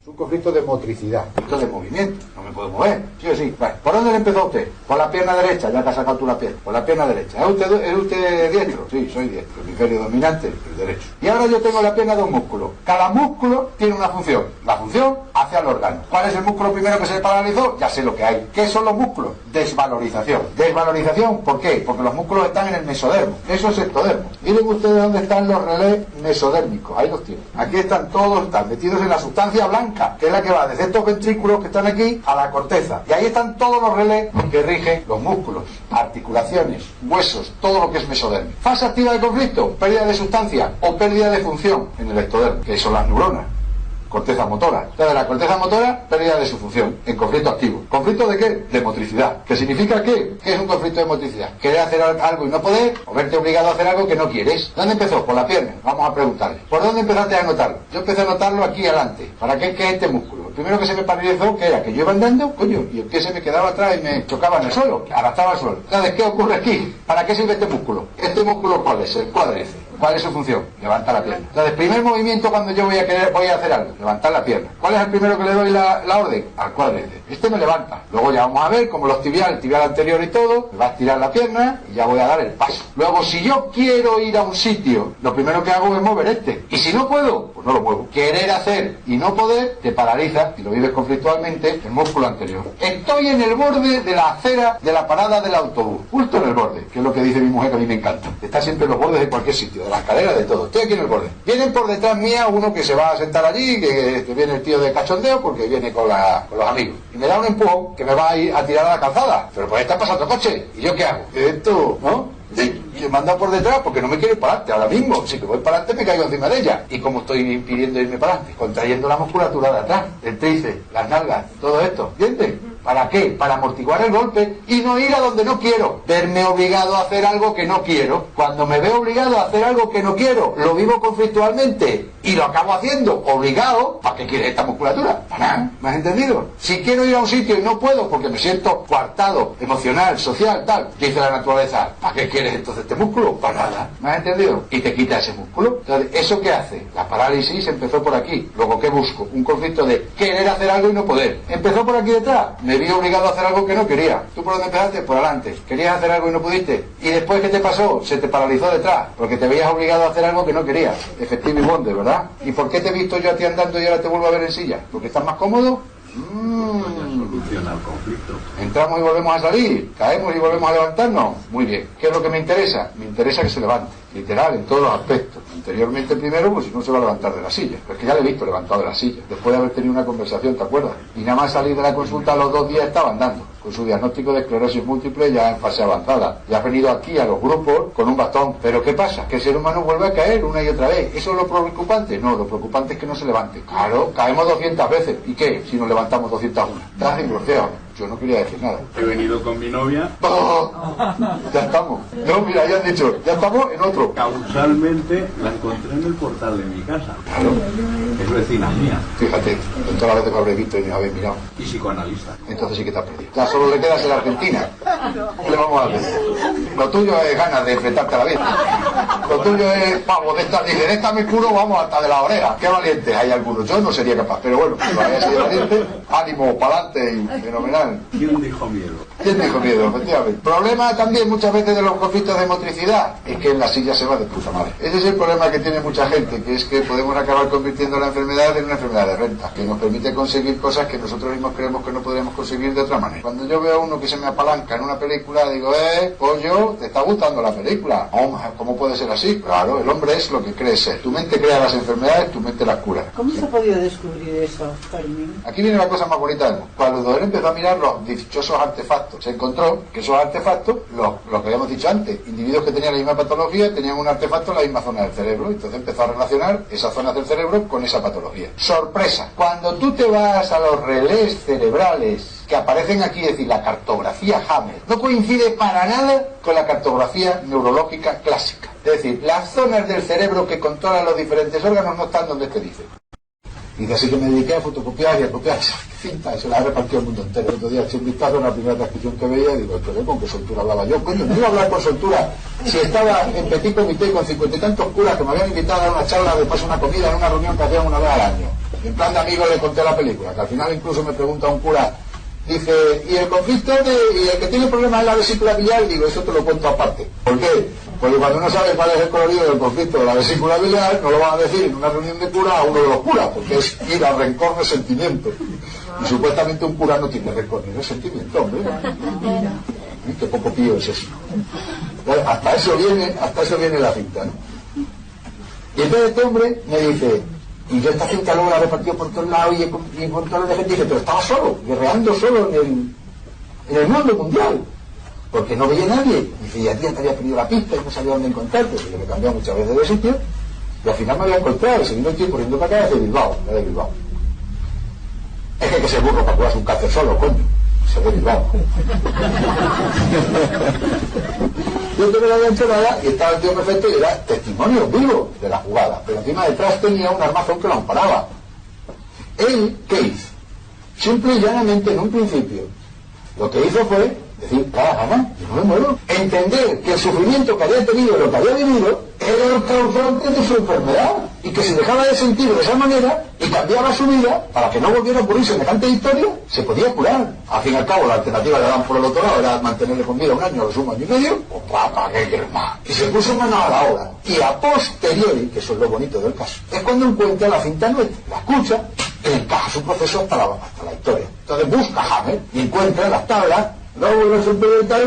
Es un conflicto de motricidad, un conflicto de movimiento, no me puedo mover, sí o sí. Vale. ¿Por dónde le empezó usted? Por la pierna derecha, ya que ha sacado tú la pierna, por la pierna derecha. ¿Es usted diestro? Sí, soy diestro, el hemisferio dominante, el derecho. Y ahora yo tengo la pierna de un músculo. Cada músculo tiene una función, la función hace al órgano. ¿Cuál es el músculo primero que se paralizó? Ya sé lo que hay. ¿Qué son los músculos? Desvalorización. ¿Desvalorización? ¿Por qué? Porque los músculos están en el mesodermo. Eso es ectodermo. Miren ustedes dónde están los relés mesodérmicos. Ahí los tienen. Aquí están todos, están metidos en la sustancia blanca, que es la que va desde estos ventrículos que están aquí a la corteza. Y ahí están todos los relés que rigen los músculos, articulaciones, huesos, todo lo que es mesodermo. Fase activa de conflicto, pérdida de sustancia o pérdida de función en el ectodermo, que son las neuronas. Corteza motora. Entonces, la corteza motora, pérdida de su función, en conflicto activo. ¿Conflicto de qué? De motricidad. ¿Qué significa qué? ¿Qué es un conflicto de motricidad? Querer hacer algo y no poder, o verte obligado a hacer algo que no quieres. ¿Dónde empezó? Por la pierna. Vamos a preguntarle. ¿Por dónde empezaste a notarlo? Yo empecé a notarlo aquí adelante. ¿Para qué? ¿Qué es este músculo? Lo primero que se me paralizó, que era que yo iba andando, coño, y el pie se me quedaba atrás y me chocaba en el suelo, arrastraba el suelo. Entonces, ¿qué ocurre aquí? ¿Para qué sirve este músculo? ¿Este músculo cuál es? El cuádriceps. ¿Cuál es su función? Levantar la pierna. Entonces, primer movimiento cuando yo voy a hacer algo, levantar la pierna. ¿Cuál es el primero que le doy la orden? Al cuádriceps. Este me levanta. Luego ya vamos a ver, como el tibial anterior y todo, me va a estirar la pierna y ya voy a dar el paso. Luego, si yo quiero ir a un sitio, lo primero que hago es mover este. Y si no puedo, pues no lo muevo. Querer hacer y no poder, te paraliza, y lo vives conflictualmente, el músculo anterior. Estoy en el borde de la acera de la parada del autobús. Justo en el borde, que es lo que dice mi mujer, que a mí me encanta. Está siempre en los bordes de cualquier sitio, de la escalera, de todo. Estoy aquí en el borde. Vienen por detrás mía uno que se va a sentar allí, que viene el tío de cachondeo porque viene con los amigos. Y me da un empujón que me va a ir a tirar a la calzada. Pero pues está pasando coche. ¿Y yo qué hago? Esto, ¿no? Sí, y me manda por detrás porque no me quiero ir para adelante ahora mismo. Si que voy para adelante me caigo encima de ella. ¿Y cómo estoy impidiendo irme para adelante? Contrayendo la musculatura de atrás, el tríceps, las nalgas, todo esto. ¿Entiendes? ¿Para qué? Para amortiguar el golpe y no ir a donde no quiero. Verme obligado a hacer algo que no quiero. Cuando me veo obligado a hacer algo que no quiero, lo vivo conflictualmente y lo acabo haciendo obligado. ¿Para qué quieres esta musculatura? Para nada. ¿Me has entendido? Si quiero ir a un sitio y no puedo porque me siento coartado, emocional, social, tal, dice la naturaleza, ¿para qué quieres entonces este músculo? Para nada. ¿Me has entendido? Y te quita ese músculo. Entonces, ¿eso qué hace? La parálisis empezó por aquí. Luego, ¿qué busco? Un conflicto de querer hacer algo y no poder. Empezó por aquí detrás. Me vi obligado a hacer algo que no quería. ¿Tú por dónde empezaste? Por adelante. ¿Querías hacer algo y no pudiste? ¿Y después qué te pasó? Se te paralizó detrás, porque te veías obligado a hacer algo que no querías. Efectivo y bonde, ¿verdad? ¿Y por qué te he visto yo a ti andando y ahora te vuelvo a ver en silla? ¿Porque estás más cómodo? Soluciona el conflicto. Entramos y volvemos a salir, caemos y volvemos a levantarnos. Muy bien. ¿Qué es lo que me interesa? Me interesa que se levante, literal, en todos los aspectos. Interiormente primero, pues si no se va a levantar de la silla. Pero es que ya le he visto levantado de la silla, después de haber tenido una conversación, ¿te acuerdas? Y nada más salir de la consulta a los 2 días estaba andando, con su diagnóstico de esclerosis múltiple ya en fase avanzada. Ya has venido aquí a los grupos con un bastón. Pero ¿qué pasa? Que el ser humano vuelve a caer una y otra vez. ¿Eso es lo preocupante? No, lo preocupante es que no se levante. Claro, caemos 200 veces. ¿Y qué? Si nos levantamos 201. Estás desbloqueado. Yo no quería decir nada. He venido con mi novia. ¡Oh! Ya estamos. No, mira, ya han dicho, ya estamos en otro. Causalmente la encontré en el portal de mi casa. Claro. Es vecina mía. Fíjate, con todas las veces que habré visto y me habéis mirado. Y psicoanalista. Entonces sí que te has perdido. Ya solo le quedas en la Argentina. ¿Qué le vamos a hacer? Lo tuyo es ganas de enfrentarte a la vida. Lo tuyo es, vamos, de esta me curo, vamos, hasta de la oreja. Qué valientes hay algunos. Yo no sería capaz, pero bueno, si vaya a ser valiente, ánimo, pa'lante y fenomenal. ¿Quién dijo miedo? ¿Quién dijo miedo? Efectivamente. Problema también muchas veces de los conflictos de motricidad es que en la silla se va de puta madre. Ese es el problema que tiene mucha gente, que es que podemos acabar convirtiendo la enfermedad en una enfermedad de renta, que nos permite conseguir cosas que nosotros mismos creemos que no podremos conseguir de otra manera. Cuando yo veo a uno que se me apalanca en una película, digo, pollo, ¿te está gustando la película? Oh, ¿cómo puede ser así? Claro, el hombre es lo que cree ser. Tu mente crea las enfermedades, tu mente las cura. ¿Cómo se ha podido descubrir eso, Fermín? Aquí viene la cosa más bonita. Cuando él empezó a mirar los dichosos artefactos, se encontró que esos artefactos, lo que habíamos dicho antes, individuos que tenían la misma patología tenían un artefacto en la misma zona del cerebro. Entonces empezó a relacionar esas zonas del cerebro con esa patología. Sorpresa, cuando tú te vas a los relés cerebrales que aparecen aquí, es decir, la cartografía Hammer, no coincide para nada con la cartografía neurológica clásica. Es decir, las zonas del cerebro que controlan los diferentes órganos no están donde te dicen. Y así que me dediqué a fotocopiar y a copiar esa cinta, y se la he repartido al mundo entero. El otro día eché un vistazo a una primera transcripción que veía y digo, ¿esto con qué soltura hablaba yo? Coño, no iba a hablar con soltura si estaba en petit comité con 50 y tantos curas que me habían invitado a dar una charla, después una comida en una reunión que hacían una vez al año. En plan de amigo le conté la película, que al final incluso me pregunta un cura, dice, ¿y el conflicto y el que tiene problemas en la vesícula biliar? Digo, eso te lo cuento aparte. ¿Por qué? Porque cuando uno sabe cuál es el colorido del conflicto de la vesícula biliar, no lo van a decir en una reunión de cura a uno de los curas, porque es ir al rencor de sentimiento. Y supuestamente un cura no tiene rencor ni de sentimiento, hombre. Qué poco pío es eso. Entonces, hasta eso viene la cinta, ¿no? Y entonces este hombre me dice, y yo esta cinta luego la he repartido por todos lados y por todos los de gente, dice, pero estaba solo, guerreando solo en el mundo mundial. Porque no veía a nadie. Dice, y a ti ya te había perdido la pista y no sabía dónde encontrarte. Porque yo me he cambiado muchas veces de sitio y al final me había encontrado. Y seguí el tiempo corriendo para acá de Bilbao. Es que hay que ser burro para curarse un cáncer solo, coño. Se de Bilbao. Yo no me había hecho nada y estaba el tío perfecto y era testimonio vivo de la jugada. Pero encima detrás tenía un armazón que lo amparaba. Él, ¿qué hizo? Simple y llanamente, en un principio, lo que hizo fue decir, gana, yo no me muero. Entender que el sufrimiento que había tenido, lo que había vivido, era el causante de su enfermedad. Y que si dejaba de sentir de esa manera y cambiaba su vida, para que no volviera a ocurrir semejante historia, se podía curar. Al fin y al cabo, la alternativa que daban por el otro lado era mantenerle con vida un año, a lo sumo año y medio, o papá, ¿qué quieres más? Y se puso mano a la obra. Y a posteriori, que eso es lo bonito del caso, es cuando encuentra la cinta nuestra, la escucha, y encaja su proceso hasta la historia. Entonces busca Hammer y encuentra las tablas. No vuelves a perder el tal,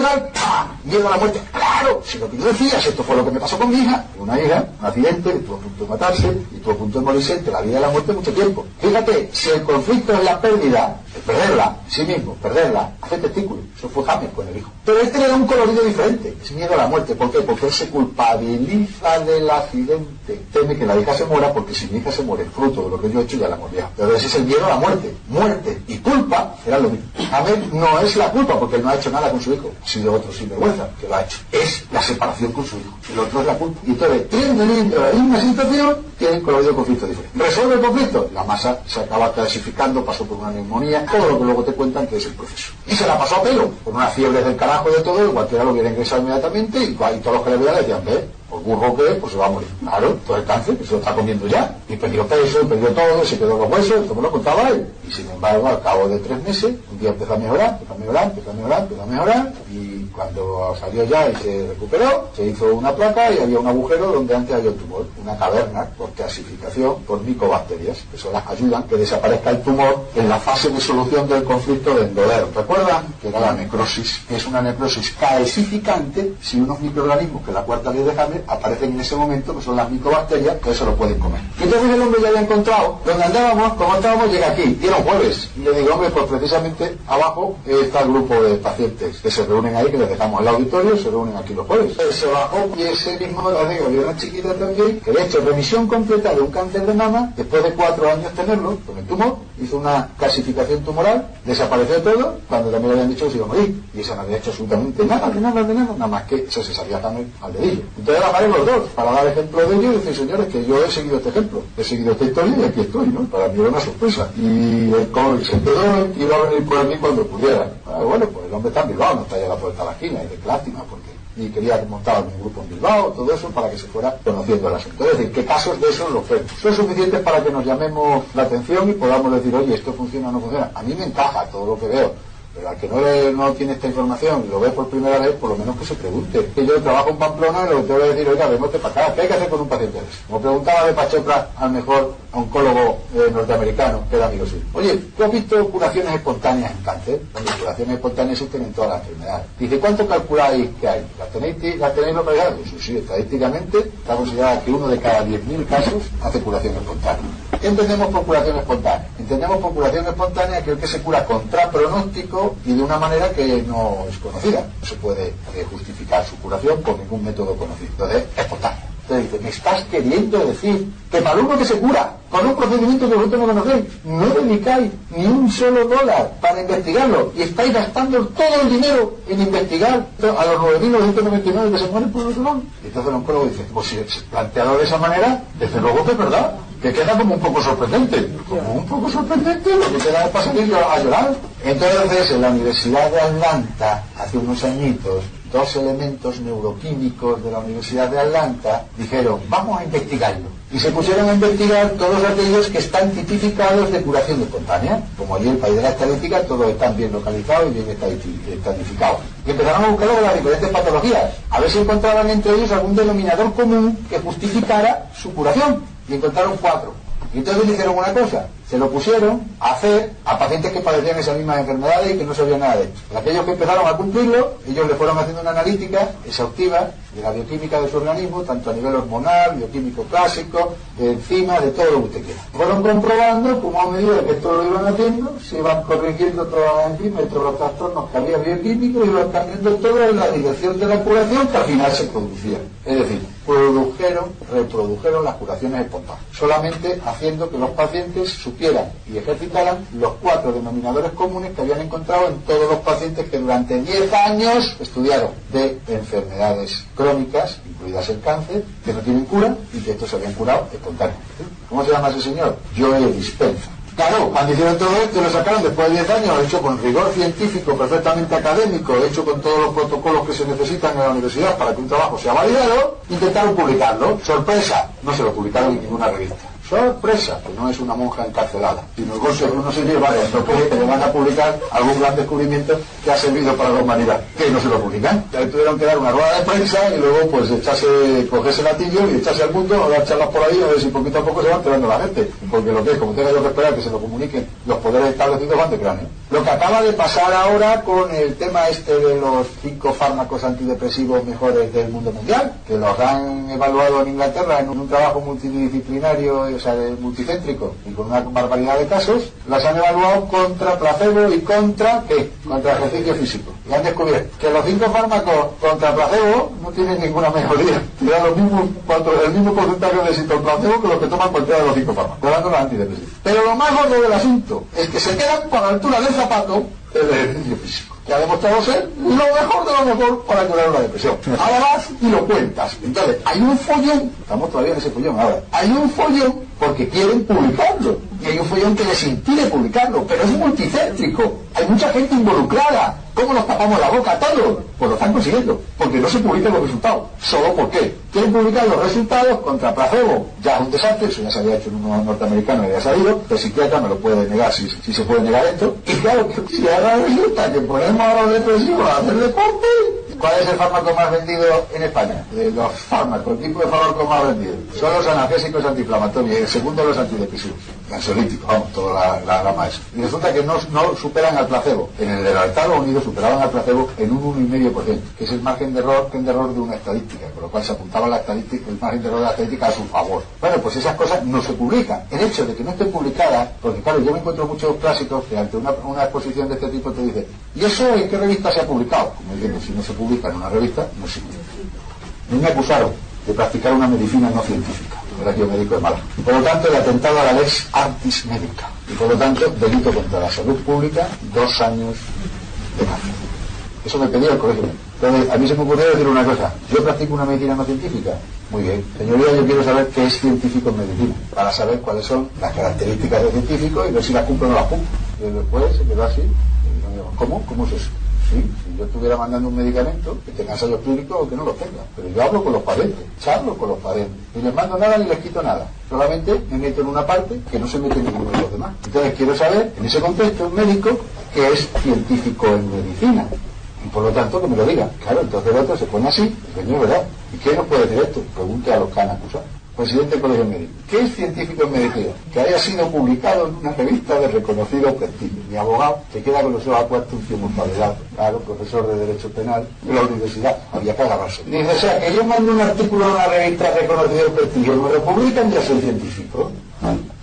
miedo a la muerte. Claro, si lo que tú decías, esto fue lo que me pasó con mi hija, un accidente, que estuvo a punto de matarse, y estuvo a punto de morirse entre la vida y la muerte mucho tiempo. Fíjate, si el conflicto es la pérdida, el perderla, sí mismo, perderla, hace testículo. Eso fue Hammer con el hijo. Pero este le da un colorido diferente, es miedo a la muerte. ¿Por qué? Porque él se culpabiliza del accidente. Teme que la hija se muera, porque si mi hija se muere, fruto de lo que yo he hecho, ya la moría. Pero ese es el miedo a la muerte. Muerte y culpa eran lo mismo. Hammer no es la culpa, porque no ha hecho nada con su hijo, ha sido otro sinvergüenza que lo ha hecho. Es la separación con su hijo. El otro es la culpa. Y entonces, teniendo la misma situación, tienen colorido conflicto diferente. ¿Resuelve el conflicto? La masa se acaba clasificando, pasó por una neumonía, todo lo que luego te cuentan que es el proceso. Y se la pasó a pelo, con una fiebre del carajo de todo, y cualquiera lo hubiera ingresado inmediatamente, y todos los que le veían le decían, ve, por burro que es, pues se va a morir. Claro, todo el cáncer, que se lo está comiendo ya. Y perdió peso, perdió todo, se quedó los huesos, esto me lo contaba él. Y sin embargo, al cabo de 3 meses, un día empezó a mejorar, y cuando salió ya y se recuperó, se hizo una placa y había un agujero donde antes había un tumor, una caverna por calcificación por micobacterias. Eso las ayudan que desaparezca el tumor en la fase de solución del conflicto de endoderm. ¿Recuerdan? Que era la necrosis, que es una necrosis calcificante si unos microorganismos, que la cuarta ley de Hammer, aparecen en ese momento, que son las micobacterias, que eso lo pueden comer. Y entonces el hombre ya había encontrado donde andábamos, como estábamos, llega aquí, y era un jueves. Y le digo, hombre, pues precisamente abajo está el grupo de pacientes que se reúnen ahí, que les dejamos el auditorio, se reúnen aquí los jueves. Se bajó y ese mismo, la digo, había una chiquita también, que que de hecho remisión completa de un cáncer de mama, después de 4 años tenerlo, con el tumor, hizo una calcificación tumoral, desapareció todo, cuando también le habían dicho que se iba a morir, y esa no había hecho absolutamente nada más que eso se sabía también al dedillo. Entonces la los dos, para dar ejemplo de ello, y decir, señores, que yo he seguido este ejemplo, he seguido esta historia y aquí estoy, ¿no? Para mí era una sorpresa. Y el COVID se enteró y iba a venir por aquí cuando pudiera. Bueno, pues el hombre está en Bilbao, no está allá a la puerta de la esquina, y de lástima, porque y quería montar algún grupo en Bilbao, todo eso para que se fuera conociendo el asunto. Es decir, ¿qué casos de esos los vemos? Son suficientes para que nos llamemos la atención y podamos decir, oye, esto funciona o no funciona. A mí me encaja todo lo que veo, pero al que no tiene esta información y lo ve por primera vez, por lo menos que se pregunte. Que yo trabajo en Pamplona y lo que tengo que decir, oiga, vengote para acá, ¿qué hay que hacer con un paciente de eso? Como preguntaba de Pachopra al mejor oncólogo norteamericano, que era amigo suyo. Oye, ¿tú has visto curaciones espontáneas en cáncer? Donde curaciones espontáneas existen en todas las enfermedades. Dice, ¿cuánto calculáis que hay? ¿Las tenéis localizadas? Pues sí, estadísticamente está considerada que 1 de cada 10.000 casos hace curación espontánea. ¿Qué entendemos por curación espontánea? Entendemos por curación espontánea que el que se cura contra pronóstico y de una manera que no es conocida. No se puede justificar su curación por ningún método conocido. Entonces, espontánea. Entonces dice, me estás queriendo decir que para uno que se cura con un procedimiento que vosotros no conocéis, no dedicáis ni un solo dólar para investigarlo y estáis gastando todo el dinero en investigar a los 9.999 que se mueren por el otro lado. Y entonces el oncólogo dice, pues si es planteado de esa manera, desde luego que es verdad, que queda como un poco sorprendente. Como un poco sorprendente, lo que queda es para salir a llorar. Entonces, en la Universidad de Atlanta, hace unos añitos, 2 elementos neuroquímicos de la Universidad de Atlanta dijeron, vamos a investigarlo. Y se pusieron a investigar todos aquellos que están tipificados de curación espontánea. Como allí en el país de la estadística, todos están bien localizados y bien estadificados. Y empezaron a buscar de las diferentes patologías, a ver si encontraban entre ellos algún denominador común que justificara su curación. Y encontraron 4. Y entonces le hicieron una cosa, se lo pusieron a hacer a pacientes que padecían esas mismas enfermedades y que no sabían nada de esto. Aquellos que empezaron a cumplirlo, ellos le fueron haciendo una analítica exhaustiva de la bioquímica de su organismo, tanto a nivel hormonal, bioquímico clásico, de enzimas, de todo lo que usted quiera. Fueron comprobando cómo a medida que esto lo iban haciendo, se iban corrigiendo todas las enzimas y todos los trastornos que había bioquímicos, iban cambiando todo en la dirección de la curación que al final se producía. Es decir, reprodujeron las curaciones espontáneas, solamente haciendo que los pacientes supieran y ejercitaran los 4 denominadores comunes que habían encontrado en todos los pacientes que durante 10 años estudiaron de enfermedades crónicas, incluidas el cáncer, que no tienen cura y que estos se habían curado espontáneamente. ¿Cómo se llama ese señor? Joe Dispenza. Claro, cuando hicieron todo esto y lo sacaron después de 10 años, hecho con rigor científico, perfectamente académico, hecho con todos los protocolos que se necesitan en la universidad para que un trabajo sea validado, intentaron publicarlo. Sorpresa, no se lo publicaron en ninguna revista. Sorpresa, que no es una monja encarcelada, sino el golpe que uno se lleva es que le van a publicar algún gran descubrimiento que ha servido para la humanidad, que no se lo publican. Ya tuvieron que dar una rueda de prensa y luego pues cogerse el latillo y echarse al mundo, o dar charlas por ahí, a ver si poquito a poco se va enterando la gente, porque lo que es, como tenga yo que esperar que se lo comuniquen los poderes establecidos, van de cráneo. Lo que acaba de pasar ahora con el tema de los 5 fármacos antidepresivos mejores del mundo mundial, que los han evaluado en Inglaterra en un trabajo multidisciplinario, multicéntrico, y con una barbaridad de casos, las han evaluado contra placebo y contra ejercicio físico. Y han descubierto que los 5 fármacos contra placebo no tienen ninguna mejoría. Tienen el mismo porcentaje de éxito el placebo que los que toman cualquiera de los 5 fármacos, hablando de los antidepresivos. Pero lo más gordo del asunto es que se quedan con la altura del zapato el ejercicio físico, que ha demostrado ser lo mejor de lo mejor para curar una depresión. Ahora vas y lo cuentas. Entonces, hay un follón, estamos todavía en ese follón ahora, hay un follón porque quieren publicarlo, y hay un follón que les impide publicarlo, pero es multicéntrico, hay mucha gente involucrada. ¿Cómo nos tapamos la boca a todos? Pues lo están consiguiendo, porque no se publican los resultados. ¿Solo por qué? Quieren publicar los resultados contra placebo. Ya es un desastre, eso ya se había hecho en unos norteamericanos y ya ha salido, el psiquiatra me lo puede negar si se puede negar esto. Y claro, si ahora resulta que ponemos a los depresivos a hacer deporte, ¿cuál es el fármaco más vendido en España? Los fármacos, el tipo de fármaco más vendido son los analgésicos antiinflamatorios, y el segundo los antidepresivos, ansiolíticos, vamos, toda la gama esa. Y resulta que no superan al placebo. En el Estados Unidos superaban al placebo en un 1,5%, que es el margen de error de una estadística, con lo cual se apuntaba el margen de error de la estadística a su favor. Bueno, pues esas cosas no se publican. El hecho de que no estén publicadas, porque claro, yo me encuentro muchos clásicos que ante una exposición de este tipo te dicen, ¿y eso en qué revista se ha publicado? Como diciendo, si no se publica en una revista, no sirve. A mí me acusaron de practicar una medicina no científica. Colegio Médico de Málaga. Por lo tanto, el atentado a la lex artis médica. Y por lo tanto, delito contra la salud pública, 2 años de cárcel. Eso me pedía el Colegio Médico. Entonces, a mí se me ocurrió decir una cosa. Yo practico una medicina no científica. Muy bien. Señoría, yo quiero saber qué es científico en medicina, para saber cuáles son las características del científico y ver si las cumplo o no las cumplo. Y después se quedó así. Y digo, ¿cómo? ¿Cómo es eso? Sí, si yo estuviera mandando un medicamento, que tenga ensayos clínicos o que no los tenga. Pero yo hablo con los pacientes, charlo con los pacientes. Ni les mando nada ni les quito nada. Solamente me meto en una parte que no se mete en ninguno de los demás. Entonces quiero saber, en ese contexto, un médico que es científico en medicina. Y por lo tanto que me lo diga. Claro, entonces el otro se pone así, señor, ¿verdad? ¿Y qué nos puede decir esto? Pregunte a los que han acusado. Presidente del Colegio Médico. ¿Qué es científico en medicina? Que haya sido publicado en una revista de reconocido prestigio. Mi abogado se queda con los ojos puestos un tiempo favelado. Claro, profesor de Derecho Penal de la universidad. Había que agarrarse. Dice, o sea, que yo mando un artículo en una revista de reconocido prestigio, me lo publican, ya soy científico.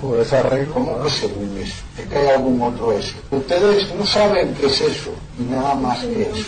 Por esa regla. ¿Cómo que según eso? Es que hay algún otro eso. Ustedes no saben qué es eso, y nada más que eso.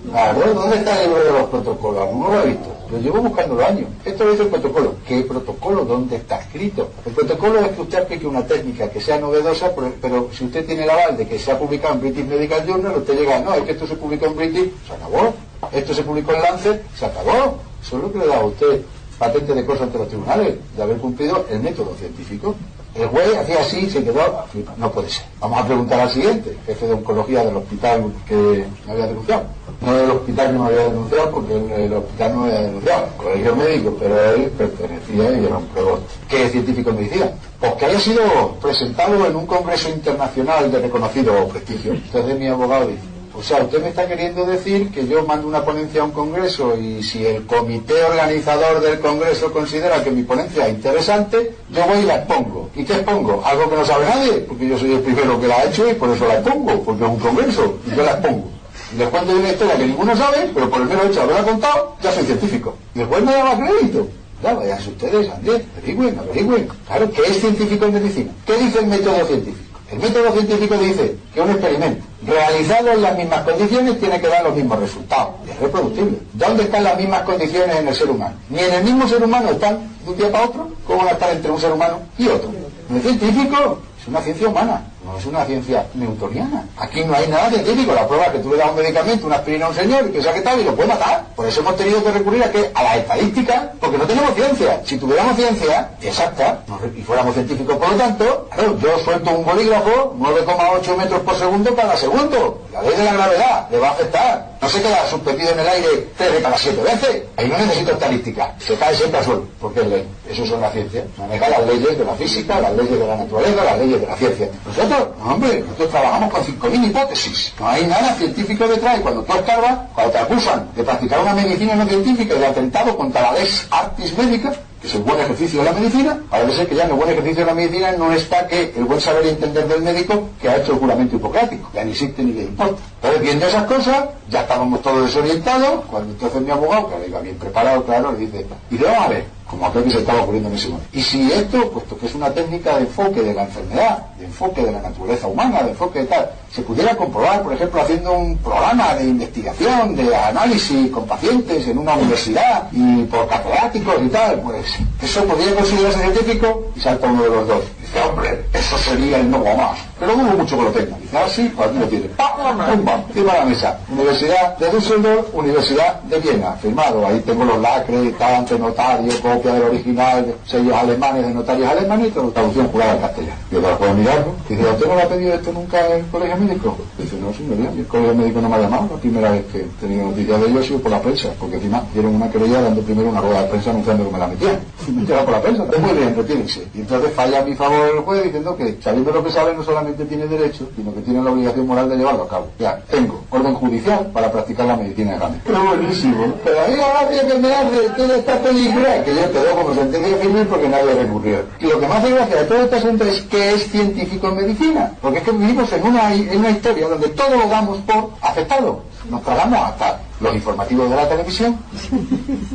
Claro, ¿dónde está el libro de los protocolos? No lo he visto. Lo llevo buscando los años. Esto lo dice el protocolo. ¿Qué protocolo? ¿Dónde está escrito? El protocolo es que usted aplique una técnica que sea novedosa, pero si usted tiene el aval de que se ha publicado en British Medical Journal, usted llega, no, es que esto se publicó en British, se acabó. Esto se publicó en Lancet, se acabó. Eso es lo que le da a usted patente de cosa ante los tribunales, de haber cumplido el método científico. El juez hacía así y se quedó, no puede ser. Vamos a preguntar al siguiente, jefe de oncología del hospital que me había denunciado. No del hospital que me había denunciado, porque el hospital no me había denunciado, el Colegio Médico, pero él pertenecía y era un proboste. ¿Qué es científico en medicina? Pues que haya sido presentado en un congreso internacional de reconocido prestigio. Entonces mi abogado dice, o sea, usted me está queriendo decir que yo mando una ponencia a un congreso y si el comité organizador del congreso considera que mi ponencia es interesante, yo voy y la expongo. ¿Y qué expongo? Algo que no sabe nadie, porque yo soy el primero que la ha hecho y por eso la expongo, porque es un congreso y yo la expongo. Y les cuento una historia que ninguno sabe, pero por el mero hecho de haberla contado, ya soy científico. Y después me daba crédito. Ya, vayan ustedes, Andrés, averigüen. Claro, ¿qué es científico en medicina? ¿Qué dice el método científico? El método científico dice que un experimento realizado en las mismas condiciones tiene que dar los mismos resultados. Es reproductible. ¿Dónde están las mismas condiciones en el ser humano? Ni en el mismo ser humano están de un día para otro. ¿Cómo van a estar entre un ser humano y otro? No es científico, es una ciencia humana. No es una ciencia newtoniana. Aquí no hay nada científico. La prueba es que tú le das un medicamento, una aspirina a un señor y que sea que tal y lo puede matar. Por eso hemos tenido que recurrir a las estadísticas, porque no tenemos ciencia. Si tuviéramos ciencia exacta y fuéramos científicos, por lo tanto, claro, yo suelto un bolígrafo 9,8 metros por segundo cada segundo. La ley de la gravedad le va a afectar. No se queda suspendido en el aire 3 de cada 7 veces. Ahí no necesito estadística. Se cae siempre al suelo, porque es ley. Eso son la ciencia. Maneja las leyes de la física, las leyes de la naturaleza, las leyes de la ciencia. Nosotros trabajamos con 5.000 hipótesis. No hay nada científico detrás. Y cuando tú escarbas, cuando te acusan de practicar una medicina no científica y de atentado contra la lex artis médica, que es el buen ejercicio de la medicina, parece ser que ya en el buen ejercicio de la medicina no está que el buen saber y entender del médico que ha hecho el juramento hipocrático. Ya ni existe ni le importa. Entonces, viendo esas cosas, ya estábamos todos desorientados, cuando entonces mi abogado, que le iba bien preparado, claro, le dice, vamos a ver, como aquel que se estaba ocurriendo en ese momento. Y si esto, puesto que es una técnica de enfoque de la enfermedad, de enfoque de la naturaleza humana, de enfoque de tal, se pudiera comprobar, por ejemplo, haciendo un programa de investigación, de análisis con pacientes en una universidad y por catedráticos y tal, pues eso podría considerarse científico y salta uno de los dos. Dice, hombre, eso sería el no más. Pero dudo mucho que lo tenga. Dice, sí, pues aquí lo tiene. ¡Pum! Encima de la mesa. Universidad de Düsseldorf, Universidad de Viena. Firmado. Ahí tengo los lacres, está ante notario, copia del original, sellos alemanes de notarios alemanes y traducción jurada al castellano. Yo para poder mirarlo. Dice, ¿usted no le ha pedido esto nunca en el colegio médico? Dice, no, señoría, el colegio médico no me ha llamado. La primera vez que he tenido noticias de ello ha sido por la prensa, porque encima dieron una querella dando primero una rueda de prensa anunciando que me la metían. Y me enteraba por la prensa. Muy bien, retírense. Y entonces falla a mi favor el juez diciendo que, sabiendo lo que sabe, no solamente tiene derecho, sino que tiene la obligación moral de llevarlo a cabo. Ya, tengo orden judicial para practicar la medicina de Gane. Pero buenísimo. Pero ahí ahora tiene que me hace toda esta película que yo quedó como sentencia firme porque nadie recurrió. Y lo que más hace gracia de todo este asunto es que es científico en medicina. Porque es que vivimos en una historia donde todo lo damos por aceptado. Nos tragamos hasta los informativos de la televisión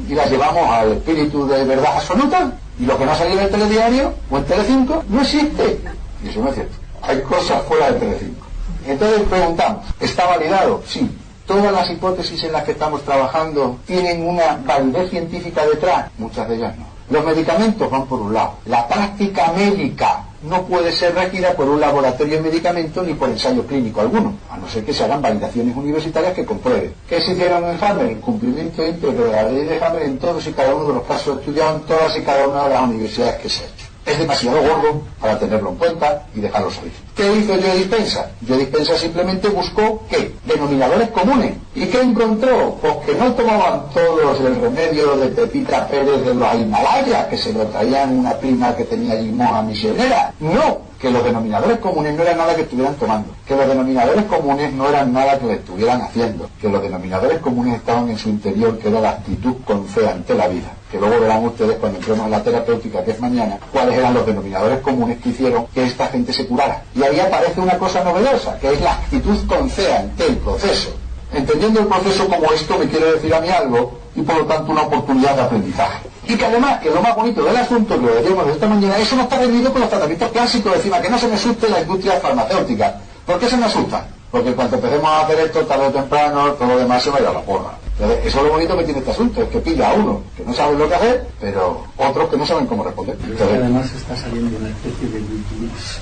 y las llevamos al espíritu de verdad absoluta. Y lo que no ha salido en el telediario o en Telecinco no existe. Y eso no es cierto. Hay cosas fuera de Telecinco. Entonces preguntamos, ¿está validado? Sí. ¿Todas las hipótesis en las que estamos trabajando tienen una validez científica detrás? Muchas de ellas no. Los medicamentos van por un lado. La práctica médica no puede ser regida por un laboratorio de medicamentos ni por ensayo clínico alguno, a no ser que se hagan validaciones universitarias que comprueben que se hicieron en Hammer el cumplimiento íntegro de la ley de Hammer en todos y cada uno de los casos estudiados en todas y cada una de las universidades que se ha hecho. Es demasiado gordo para tenerlo en cuenta y dejarlo salir. ¿Qué hizo Joe Dispenza? Joe Dispenza simplemente buscó, ¿qué? Denominadores comunes. ¿Y qué encontró? Pues que no tomaban todos el remedio de Pepita Pérez de los Himalayas, que se lo traían una prima que tenía allí monja misionera. No, que los denominadores comunes no eran nada que estuvieran tomando, que los denominadores comunes no eran nada que le estuvieran haciendo, que los denominadores comunes estaban en su interior, que era la actitud con fe ante la vida. Que luego verán ustedes cuando entremos en la terapéutica, que es mañana, cuáles eran los denominadores comunes que hicieron que esta gente se curara. Y ahí aparece una cosa novedosa, que es la actitud con fe ante el proceso. Entendiendo el proceso como esto me quiere decir a mí algo, y por lo tanto una oportunidad de aprendizaje. Y que además, que lo más bonito del asunto, que lo decíamos de esta mañana, eso no está reñido con los tratamientos clásicos. Encima, que no se me asuste la industria farmacéutica. ¿Por qué se me asusta? Porque cuando empecemos a hacer esto, tarde o temprano, todo lo demás se va a ir a la porra. Entonces, eso es lo bonito que tiene este asunto, es que pilla a uno que no sabe lo que hacer, pero otros que no saben cómo responder. Entonces, además está saliendo una especie de Wikileaks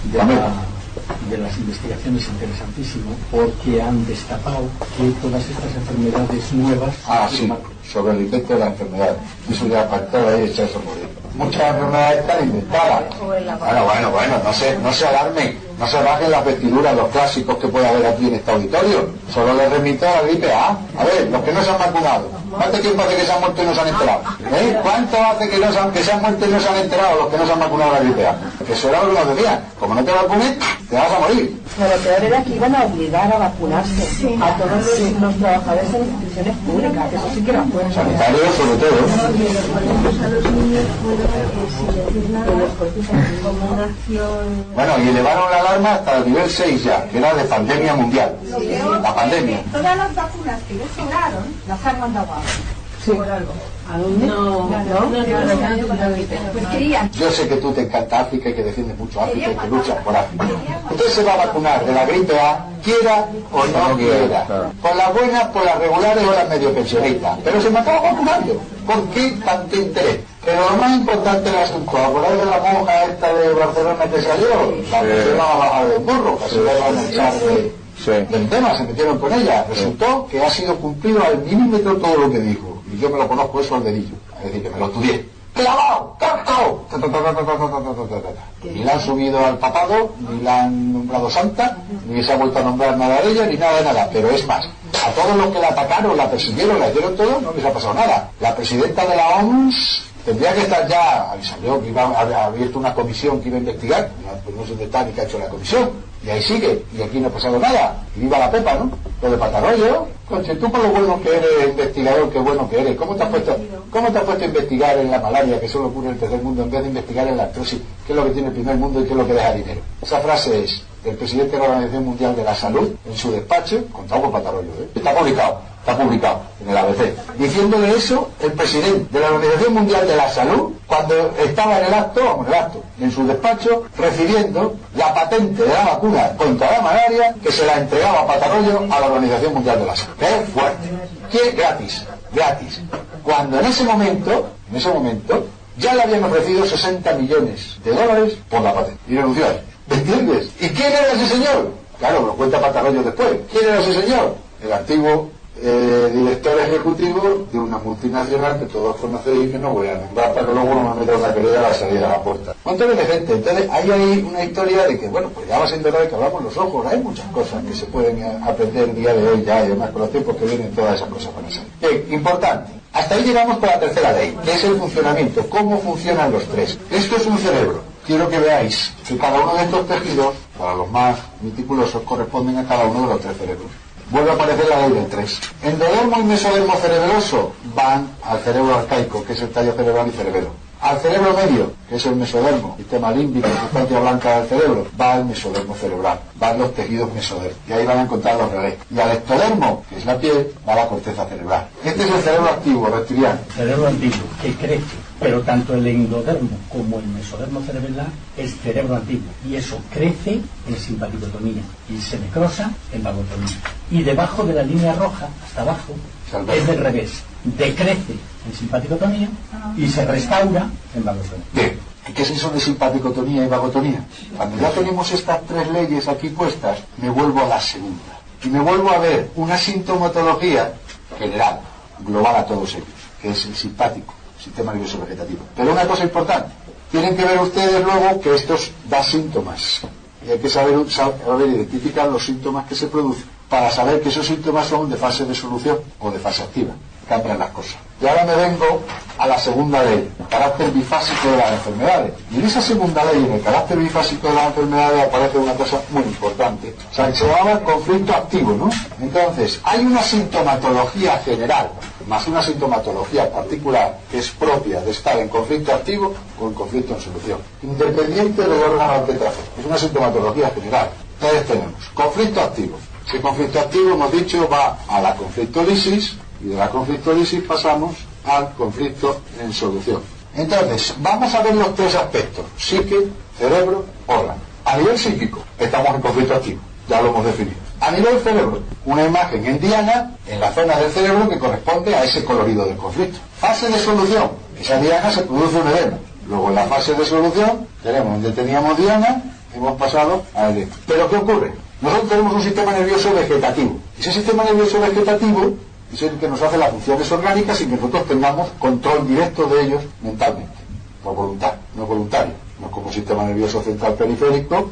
de las investigaciones interesantísimo, porque han destapado que todas estas enfermedades nuevas... Sí, sobre el invento de la enfermedad. Eso ya apartado ahí echarse a morir. Muchas enfermedades están inventadas. Bueno, no se alarmen, no se bajen las vestiduras, los clásicos que puede haber aquí en este auditorio. Solo les remito a la gripe A. A ver, los que no se han vacunado. ¿Cuánto tiempo hace que se han muerto y no se han enterado? ¿Cuánto hace que se han muerto y no se han enterado los que no se han vacunado la gripe A? Que eso era lo que nos decían. Como no te vacunes, te vas a morir. Pero lo peor era que iban a obligar a vacunarse a todos los trabajadores en instituciones públicas, que eso sí que era fuerte. Sanitarios sobre todo. Bueno, y elevaron la alarma hasta el nivel 6 ya, que era de pandemia mundial. La pandemia. Todas las vacunas que les sobraron las han mandado a por algo. ¿A dónde? No. Pues querían. Yo sé que tú te encanta África y que defiendes mucho África y que luchas por África. Usted se va a vacunar de la gripe A, quiera o no quiera. Por las buenas, por las regulares o las medio pensionistas. Pero se me acaba vacunando. ¿Por qué tanto interés? Pero lo más importante del asunto, ¿acordáis de la monja esta de Barcelona que salió? La pusieron a bajar del burro, casi le van a echar del tema, se metieron con ella. Resultó que ha sido cumplido al milímetro todo lo que dijo. Y yo me lo conozco eso al dedillo, es decir, que me lo estudié. ¡Clavado! ¡Cacao! Ni la han subido al papado, ni la han nombrado santa, ni se ha vuelto a nombrar nada de ella, ni nada de nada. Pero es más, a todos los que la atacaron, la persiguieron, la hicieron todo, no les ha pasado nada. La presidenta de la OMS tendría que estar ya, salió que iba a abierto una comisión que iba a investigar, pues no sé dónde está ni qué ha hecho la comisión, y ahí sigue, y aquí no ha pasado nada, y viva la Pepa, ¿no? Lo de Patarroyo, conche, tú por lo bueno que eres investigador, qué bueno que eres, ¿cómo te has puesto a investigar en la malaria, que solo ocurre en el tercer mundo, en vez de investigar en la artrosis, qué es lo que tiene el primer mundo y qué es lo que deja dinero? Esa frase es del presidente de la Organización Mundial de la Salud, en su despacho, contado por Patarroyo, está publicado en el ABC. Diciéndole eso, el presidente de la Organización Mundial de la Salud, cuando estaba en el acto, en su despacho, recibiendo la patente de la vacuna contra la malaria que se la entregaba a Patarroyo a la Organización Mundial de la Salud. ¡Qué fuerte! ¿Qué? Gratis. Cuando en ese momento, ya le habían ofrecido $60 millones por la patente. Y renunció a él. ¿Me entiendes? ¿Y quién era ese señor? Claro, lo cuenta Patarroyo después. ¿Quién era ese señor? El antiguo director ejecutivo de una multinacional que todos conocéis y que no voy a nombrar para que luego no me metan una querida a la salida de la puerta. Montones de gente. Entonces ahí hay una historia de que, bueno, pues ya va siendo hora de que hablamos los ojos. Hay muchas cosas que se pueden aprender el día de hoy ya, y además con los tiempos que vienen todas esas cosas van a salir. Bien, importante. Hasta ahí llegamos con la tercera ley, que es el funcionamiento. ¿Cómo funcionan los tres? Esto es un cerebro. Quiero que veáis que cada uno de estos tejidos, para los más meticulosos, corresponden a cada uno de los tres cerebros. Vuelve a aparecer la ley del 3. Endodermo y mesodermo cerebeloso van al cerebro arcaico, que es el tallo cerebral y cerebelo. Al cerebro medio, que es el mesodermo, sistema límbico, sustancia blanca del cerebro, va al mesodermo cerebral, van los tejidos mesodermos, y ahí van a encontrar los relés. Y al ectodermo, que es la piel, va la corteza cerebral. Este es el cerebro activo, reptiliano. Cerebro antiguo, que crece, pero tanto el endodermo como el mesodermo cerebral es cerebro antiguo, y eso crece en simpaticotonía y se necrosa en vagotonía. Y debajo de la línea roja, hasta abajo, es del revés, decrece en simpaticotonía y se restaura en vagotonía. Bien, ¿qué es eso de simpaticotonía y vagotonía? Cuando ya tenemos estas tres leyes aquí puestas, me vuelvo a la segunda. Y me vuelvo a ver una sintomatología general, global a todos ellos, que es el simpático, sistema nervioso vegetativo. Pero una cosa importante, tienen que ver ustedes luego que esto da síntomas. Y hay que saber identificar los síntomas que se producen para saber que esos síntomas son de fase de solución o de fase activa. Cambian las cosas. Y ahora me vengo a la segunda ley, el carácter bifásico de las enfermedades. Y en esa segunda ley, en el carácter bifásico de las enfermedades, aparece una cosa muy importante. O sea, que se llama conflicto activo, ¿no? Entonces, hay una sintomatología general, más una sintomatología particular, que es propia de estar en conflicto activo o en conflicto en solución, independiente del órgano al que trate. Es una sintomatología general. Entonces tenemos conflicto activo. Ese conflicto activo, hemos dicho, va a la conflictolisis, y de la conflictolisis pasamos al conflicto en solución. Entonces, vamos a ver los tres aspectos: psique, cerebro, órgano. A nivel psíquico, estamos en conflicto activo, ya lo hemos definido. A nivel cerebro, una imagen en diana en la zona del cerebro que corresponde a ese colorido del conflicto. Fase de solución, esa diana se produce un edema. Luego en la fase de solución, tenemos donde teníamos diana, hemos pasado a edema. ¿Pero qué ocurre? Nosotros tenemos un sistema nervioso vegetativo. Ese sistema nervioso vegetativo es el que nos hace las funciones orgánicas sin que nosotros tengamos control directo de ellos mentalmente, por voluntad, no voluntario. No como sistema nervioso central periférico,